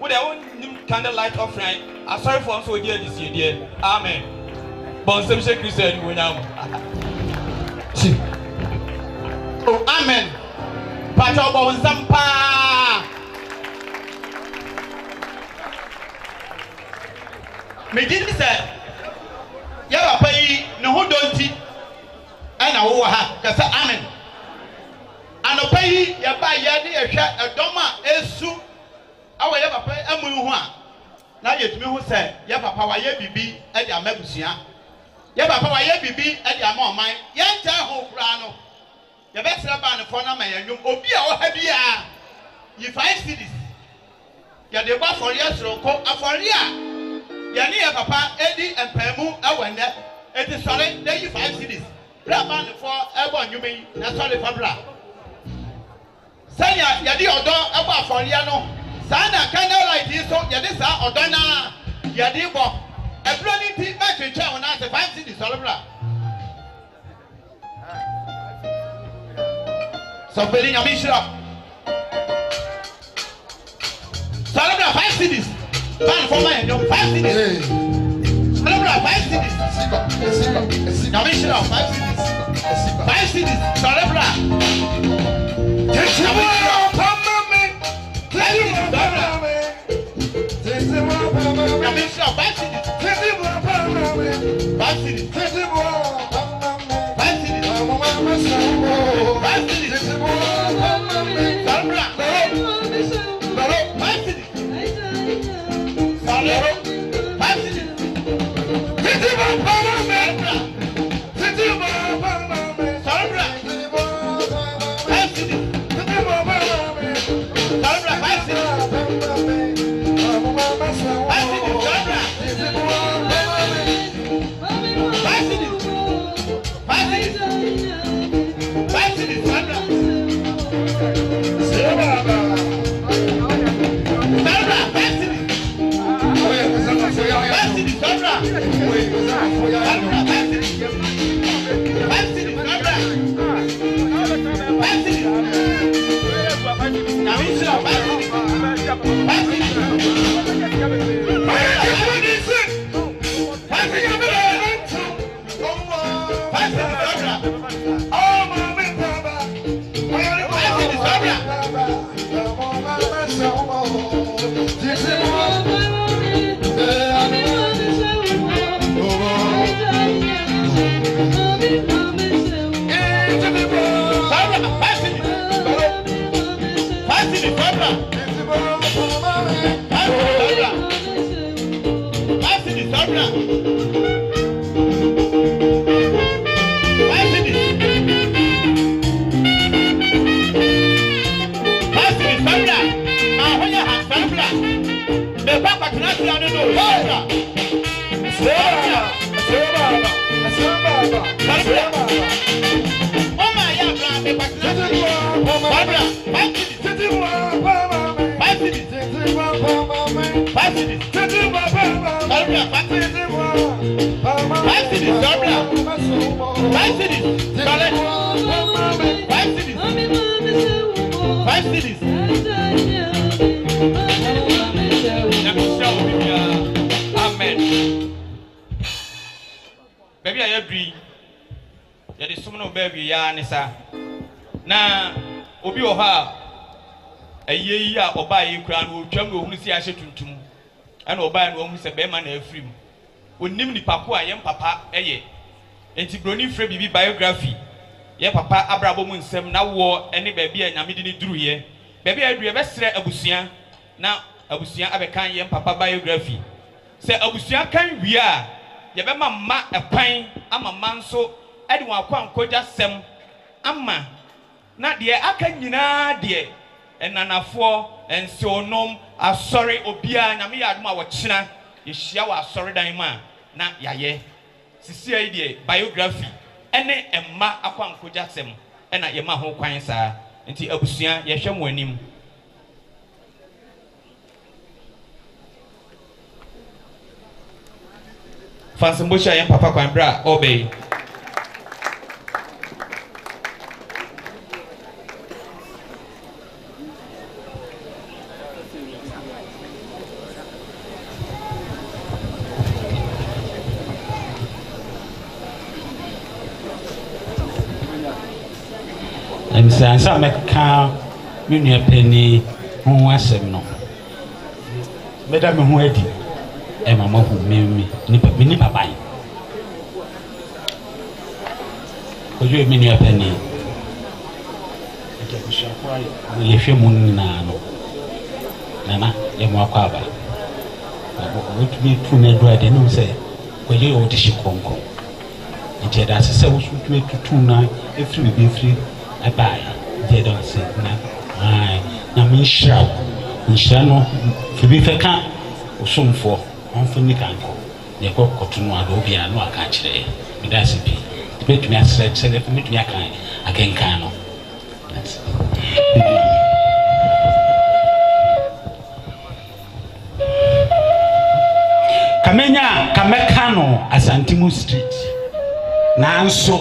S3: With their own candlelight offering, I'm sorry for so dear this year. Amen. Bon some Christian we now. Oh, amen. Pato bon zampa. Me did say, ya pay no who don't eat. And I ha kasa amen. Ano pay ya ba ya de
S1: yɛhwɛ ɛdɔm a esu awɔ yɛ papa amu ho a na yɛtumi ho sɛ yɛ papa wayɛ bibi ɛde ama busua yɛ papa wayɛ bibi ɛde ama ɔman yɛnta ho kura no yɛbɛsrɛ baanefo na ma yɛnwom obi a ɔha bi a yi 5 cities yɛde bɔ afɔre soronko afɔre a yɛne yɛ papa edi mpamu ɛwɔ nnɛ eti sɔre de yi 5 cities bra baanefo ɛbɔ nnwom yi na sɔre fa bra sɛnea yɛde ɔdɔ ɛbɔ afɔre no saa na candlelight yi so yɛde saa ɔdɔ na yɛde bɔ ɛburo ne ti mɛtwetwe wɔn ase 5 cities sɔre bra sɔpɛli nyame hyira sɔre bra 5 cities baanefo ma yɛ nyɔm 5 cities sɔre bra 5 cities nyame hyira 5 cities 5 cities sɔre bra nyame hyira. Baby, I agree. Yet is someone baby Yanisa. Na Obi Oha a year or buy you crown will tremble who see Asha Tuntum and Oba and one who's a bearman a free. Would name the Papa, young Papa, a and Tibroni Freebie biography. Ye Papa Abrabom Sem now war any baby and Namidini drew here. Baby, I do a best Abusian. Now Abusian Abekan young Papa biography. Say Abusian can we are. Yabema ma a pine, I'm a man so anyone quam koja sem. Amma not dear, I can yina dear, and nana for and so nom are sorry obia and me adma wachina is shower sorry daima na yaye. Sisia dear biography, any and ma aquam koja sem, and at Yama ho quinsa, and the Abusian yasham wenim. Fansambusha and Papa Quambra, obey.
S11: And Sansa Macca, Minia Penny, who was a no. Madame Huedi. Emma Mohu me papa. Could you mean your penny? yɛhwɛ mu nyinaa no nana yɛmu akɔ aba wotumi tu no aduru ade ne wo sɛ wɔyɛ yɛ wode hye kronkron nti ɛda ase sɛ wotumi tutu no ɛfiri biribi ɛfiri ɛbaeɛ nti ɛda ase na menhyira wo nhyira no firi bi fɛka osomfoɔ ɔmfa nni kankɔ na yɛkɔ kɔto no ade obiara no aka kyerɛ meda ase pii bɛtumi asrɛ sɛ dɛ mɛtumi akenkan no kamɛka no Asantimu Street nanso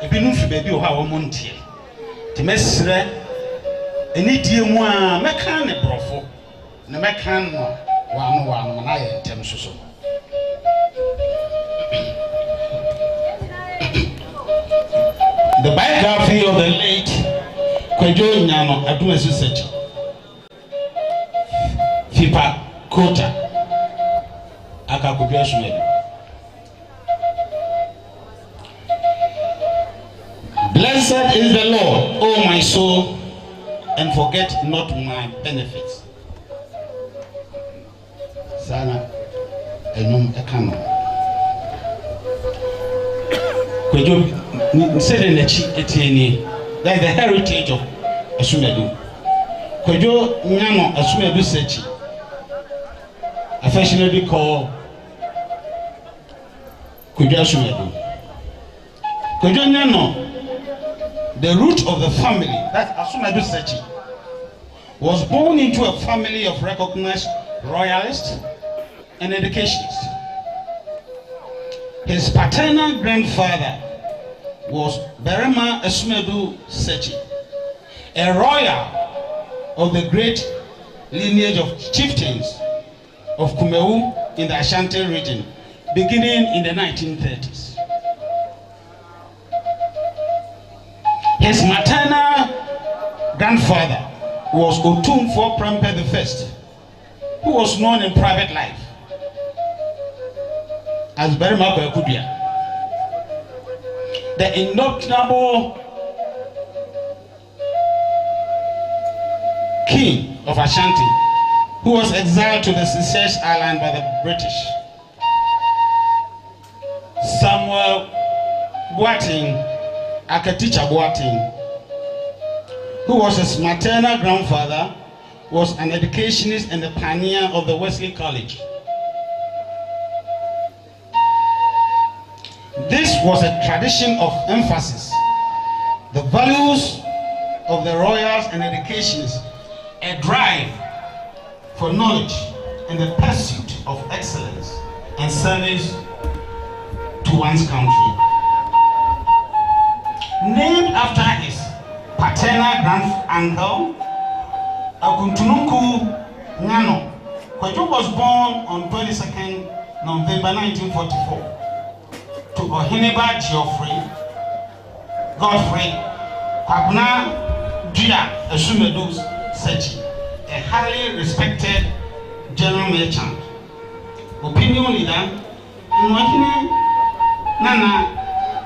S11: ebinom fi baabi wɔ hɔ a wɔn nteɛ nti mɛsrɛ anidie mu a mɛka ne borɔfo na mɛka no wɔano na yɛ ntɛm soso the biography of the late Kwadwo Nyanor Adumasu Sakyi Fipa Kota Akakubia Asumadu. Blessed is the Lord, O my soul, and forget not my benefits. Sana enum ekano. Kwadwo said in the etieni. That is the heritage of Asumadu. Kwadwo Nyanor Asumadu Sakyi, affectionately called Kwadwo Asumadu. Kwadwo Nyanor, the root of the family, that Asumadu Sakyi, was born into a family of recognized royalists and educationists. His paternal grandfather was Berema Asumadu Sakyi, a royal of the great lineage of chieftains of Kumewu in the Ashanti region, beginning in the 1930s. His maternal grandfather was Otumfuo Prempeh I, who was known in private life as Berema Kwekudia, the indomitable king of Ashanti, who was exiled to the Seychelles Island by the British. Samuel Boateng, Akaticha Boateng, who was his maternal grandfather, was an educationist and the pioneer of the Wesley College. This was a tradition of emphasis, the values of the royals and educationists, a drive for knowledge and the pursuit of excellence and service to one's country. Named after his paternal grand-uncle, Akuntununku Nyanor, Kwadwo was born on 22nd November 1944 to Oheneba Godfrey Kwabena Dua Asumadu Sakyi, a highly respected general merchant, opinion leader, Nwakine Nana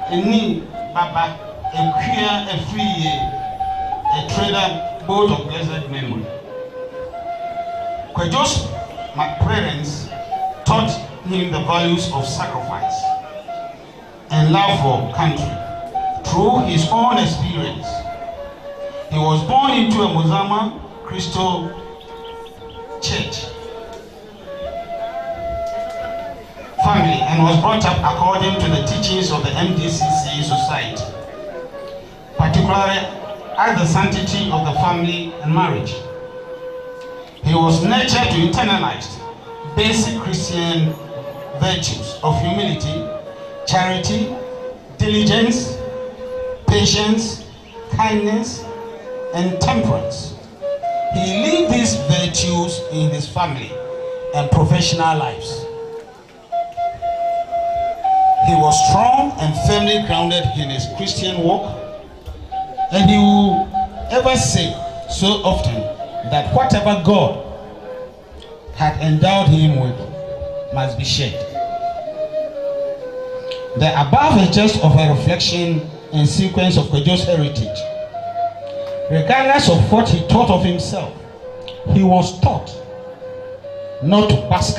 S11: Eni Baba, a queer, a free, a trader, both of blessed memory. Kwadwo's parents taught him the values of sacrifice and love for country through his own experience. He was born into a Muslim Christian church family and was brought up according to the teachings of the MDCC society, particularly as the sanctity of the family and marriage. He was nurtured to internalize basic Christian virtues of humility, charity, diligence, patience, kindness, and temperance. He lived these virtues in his family and professional lives. He was strong and firmly grounded in his Christian walk, and he will ever say so often that whatever God had endowed him with must be shared. The above is just of a reflection and sequence of Kwadwo's heritage. Regardless of what he thought of himself, he was taught not to bask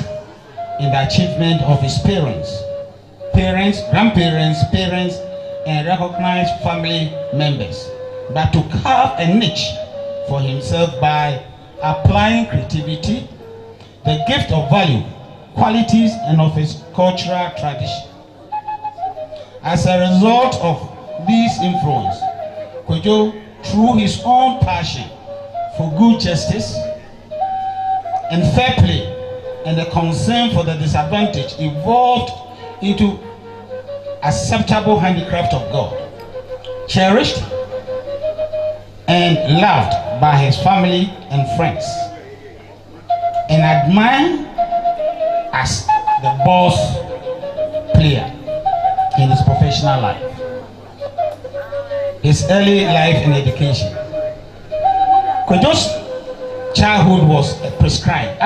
S11: in the achievement of his parents, grandparents, parents, and recognized family members, but to carve a niche for himself by applying creativity, the gift of value, qualities, and of his cultural tradition. As a result of these influence, Kwadwo, through his own passion for good justice and fair play and a concern for the disadvantaged, evolved into acceptable handicraft of God, cherished and loved by his family and friends, and admired as the boss player in his professional life. His early life and education. Kwadwo's childhood was prescribed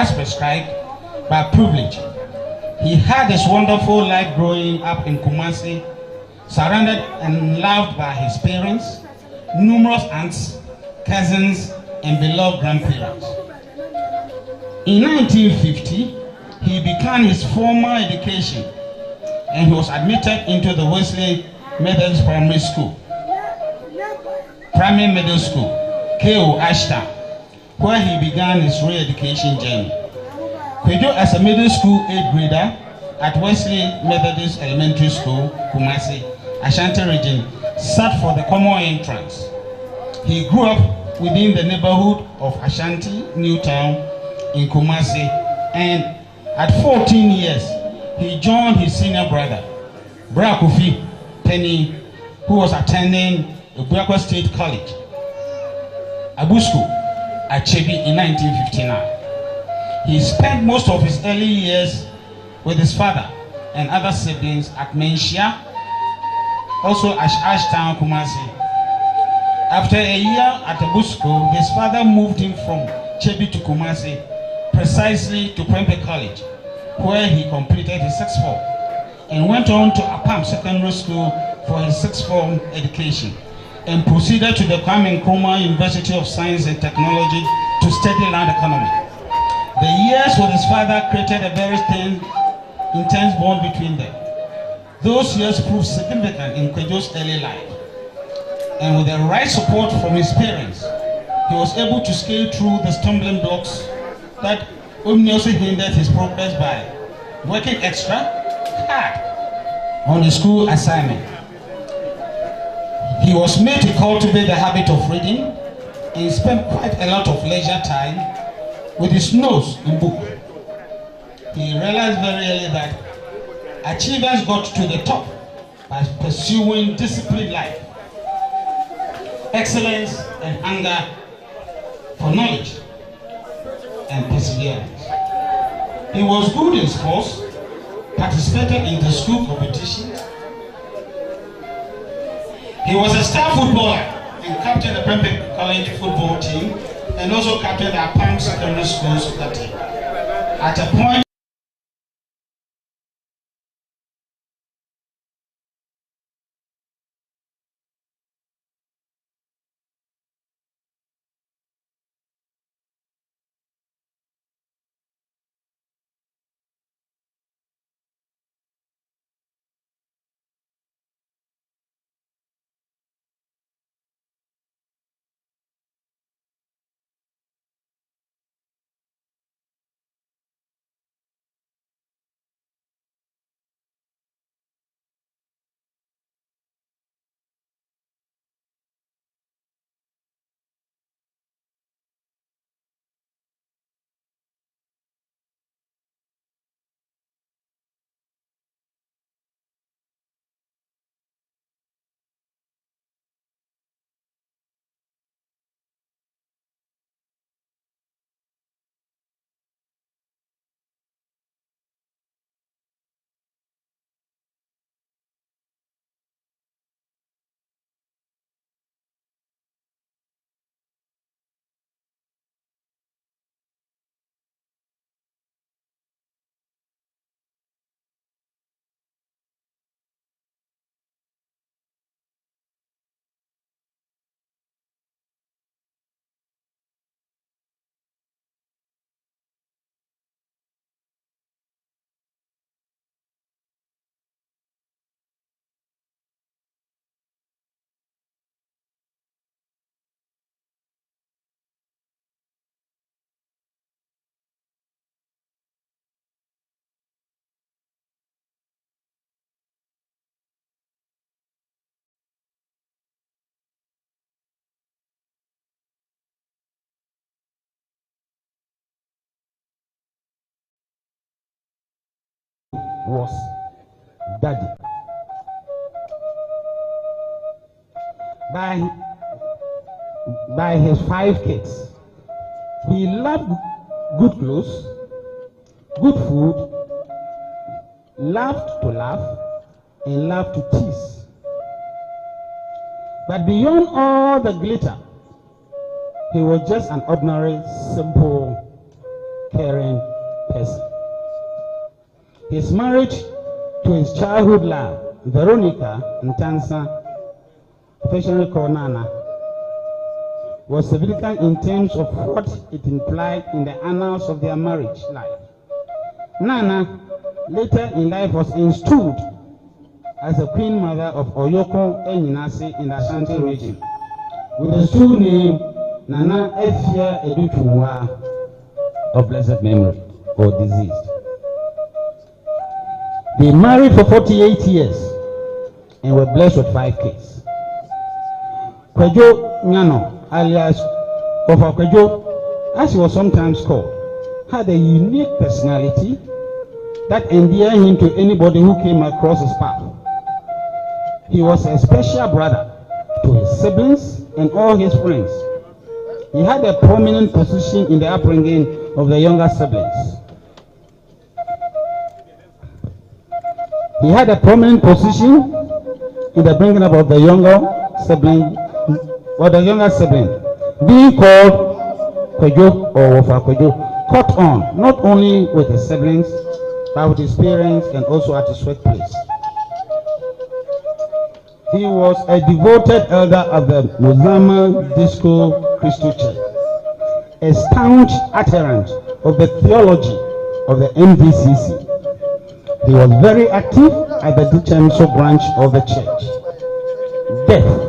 S11: by privilege. He had this wonderful life growing up in Kumasi, surrounded and loved by his parents, numerous aunts, cousins, and beloved grandparents. In 1950, he began his formal education and he was admitted into the Wesley Methodist Primary Middle School, K.O. Ashton, where he began his re-education journey. Kwadwo, as a middle school 8th grader at Wesley Methodist Elementary School, Kumasi, Ashanti region, sat for the common entrance. He grew up within the neighborhood of Ashanti, Newtown, in Kumasi, and at 14 years, he joined his senior brother, Bra Kofi Penny, who was attending Obuakwa State College, Abusco, at Chebi in 1959. He spent most of his early years with his father and other siblings at Menchia, also at Ashtown, Kumasi. After a year at Abusco, his father moved him from Chebi to Kumasi, precisely to Prempeh College, where he completed his sixth form and went on to Apam Secondary School for his sixth form education, and proceeded to the Kwame Nkrumah University of Science and Technology to study land economy. The years with his father created a very intense bond between them. Those years proved significant in Kwadwo's early life, and with the right support from his parents, he was able to scale through the stumbling blocks that also hindered his progress by working extra hard on his school assignment. He was made to cultivate the habit of reading and spent quite a lot of leisure time with his nose in book. He realized very early that achievers got to the top by pursuing disciplined life, excellence, and hunger for knowledge and perseverance. He was good in sports, participated in the school competitions. He was a star footballer and captained the Prempeh College football team, and also captained the Apam Secondary School soccer team. At a point was Daddy. By his 5 kids, he loved good clothes, good food, loved to laugh, and loved to tease. But beyond all the glitter, he was just an ordinary, simple, caring person. His marriage to his childhood love, Veronica Ntansa, affectionately called Nana, was significant in terms of what it implied in the annals of their marriage life. Nana, later in life, was installed as the Queen Mother of Oyoko Enyinase in the Ashanti region, with the true name Nana Efia Educhunwa of blessed memory or deceased. They married for 48 years and were blessed with 5 kids. Kwadwo Nyanor, alias Ofa Kwadwo, as he was sometimes called, had a unique personality that endeared him to anybody who came across his path. He was a special brother to his siblings and all his friends. He had a prominent position in the upbringing of the younger siblings. He had a prominent position in the bringing up of the younger sibling, being called Kwadwo or Ofa Kwadwo, caught on not only with his siblings, but with his parents and also at his workplace. He was a devoted elder of the Mozama Disco Christian Church, a staunch adherent of the theology of the MDCC. He was very active at the Dichemso branch of the church. Death.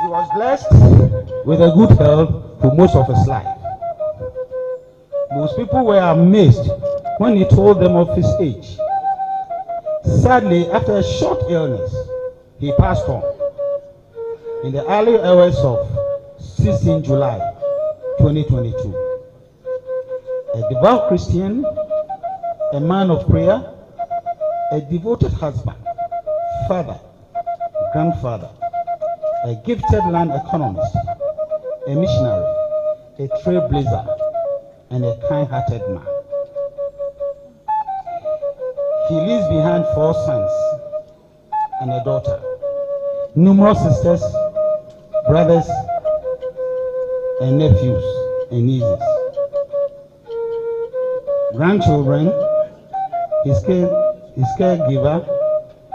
S11: He was blessed with a good health for most of his life. Most people were amazed when he told them of his age. Sadly, after a short illness, he passed on in the early hours of 16 July 2022. A devout Christian, a man of prayer, a devoted husband, father, grandfather, a gifted land economist, a missionary, a trailblazer, and a kind-hearted man. He leaves behind 4 sons and a daughter, numerous sisters, brothers, and nephews and nieces, grandchildren, his caregiver,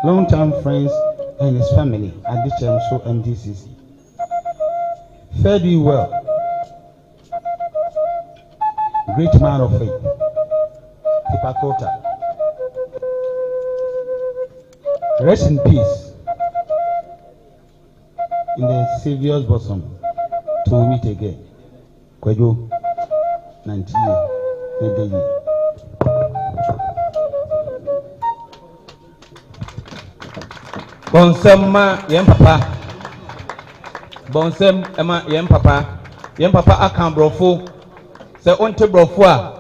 S11: long-term friends, and his family at the Chemso MDCC. Fare thee well, great man of faith, Hipakota. Rest in peace in the Savior's bosom to meet again. Kwadwo 90 years.
S3: Bonsema yem papa. Bonsem ema yem papa. Yem papa aka brofo. Se onte brofo a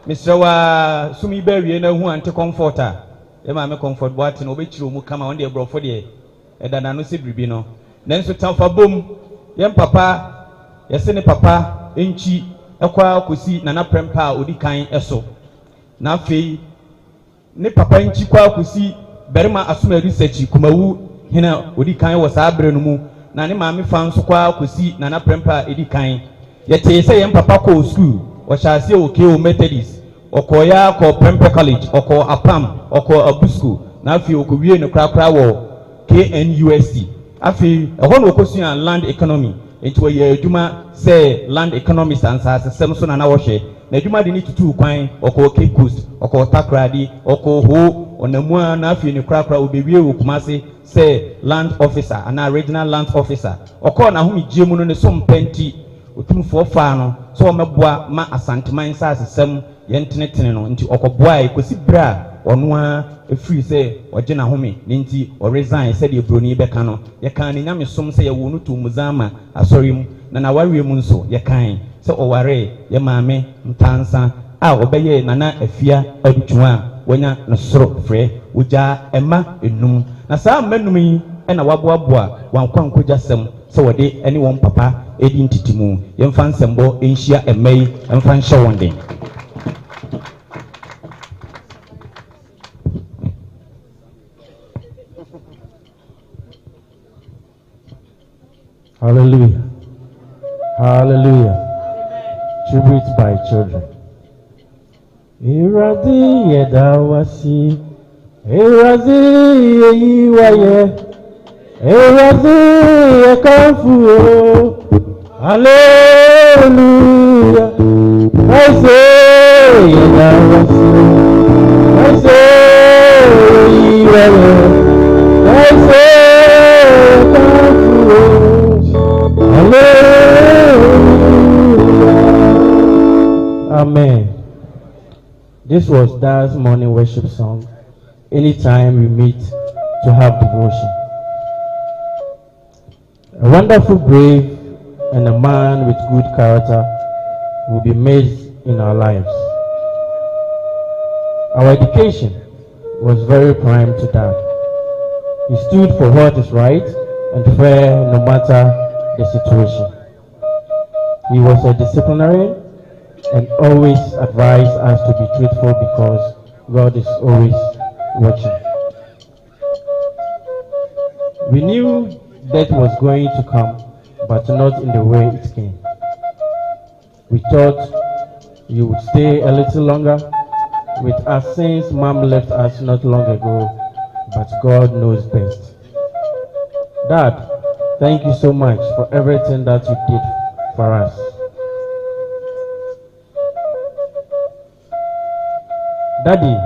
S3: Mr. wa sumi bewie na hu ante comforter. Ema me comfort boate no obechiro mu kama onde brofo de edana no se bribi no. Nanso tamfa bom yem papa yese ne papa enchi ekwa kosi na prempa odi kan eso. Na afei ne papa enchi kwa kosi berima Asumadu Sakyi kumawu hina odi kan wo saa bre no mu na ne maame fa nso kwa kosi na prempa edi kan yete se yem papa ko school o shaase o Methodist okoya ko Prempe College oko Apam oko Abusco na afi okowie ne krakra wo KNUST afi ehon okosia land economy enti wo ye adwuma se land economist ansa sesem so na wo hwe na adwuma de ni tutu kwan oko Cape Coast oko Takradi oko ho onamua na afi ne krakra obewie wo Kumase se land officer ana regional land officer oko na ho giemu no ne so mpenti otumfo fa no so meboa ma asanteman sa sesem yentenetene no nti okoboa ekosi bra ɔno a free sɛ ɔgye na home ne nti ɔresign sɛ de broni bɛka no yɛka ne nyame som sɛ yɛwo no to muzama asɔre mu na wareɛ mu nso yɛkan sɛ ɔware yɛ maame ntansa a ɔbɛyɛ nana afia adutwa a wanya no soro frɛ wogya ɛma enum na saa mmanum yi ɛna waboaboa wankwankogya sɛm sɛ wɔde ɛne wɔn papa ɛdi ntitimu yɛmfa nsɛmbɔ ɛnhyia ɛma yi ɛmfa nhyɛ wɔn den.
S12: Hallelujah. Hallelujah. Tribute by children. Iradi yedawasi, Iradi yeyiwaye, Iradi yekanfu. Hallelujah. I say yedawasi, I say yeyiwaye, I say yekanfu. Hallelujah. Amen. This was Dad's morning worship song. Anytime we meet to have devotion. A wonderful, brave, and a man with good character will be made in our lives. Our education was very prime to Dad. He stood for what is right and fair no matter the situation. He was a disciplinarian and always advised us to be truthful because God is always watching. We knew death was going to come, but not in the way it came. We thought you would stay a little longer with us since Mom left us not long ago, but God knows best. Dad, thank you so much for everything that you did for us. Daddy,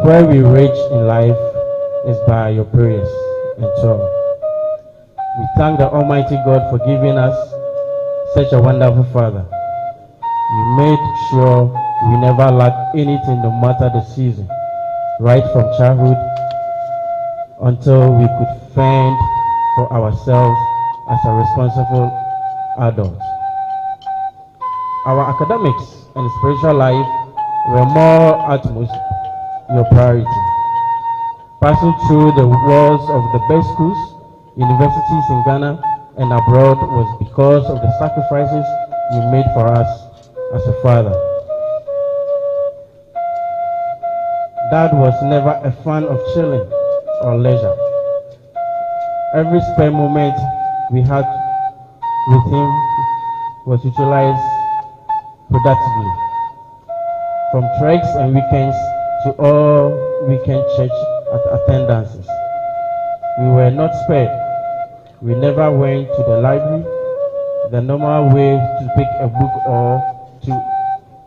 S12: where we reach in life is by your prayers and so. We thank the Almighty God for giving us such a wonderful Father. You made sure we never lacked anything no matter the season, right from childhood until we could fend for ourselves as a responsible adult. Our academics and spiritual life were more utmost your priority. Passing through the walls of the best schools, universities in Ghana and abroad was because of the sacrifices you made for us as a father. Dad was never a fan of chilling or leisure. Every spare moment we had with him was utilized productively. From treks and weekends to all weekend church attendances. We were not spared. We never went to the library, the normal way to pick a book or to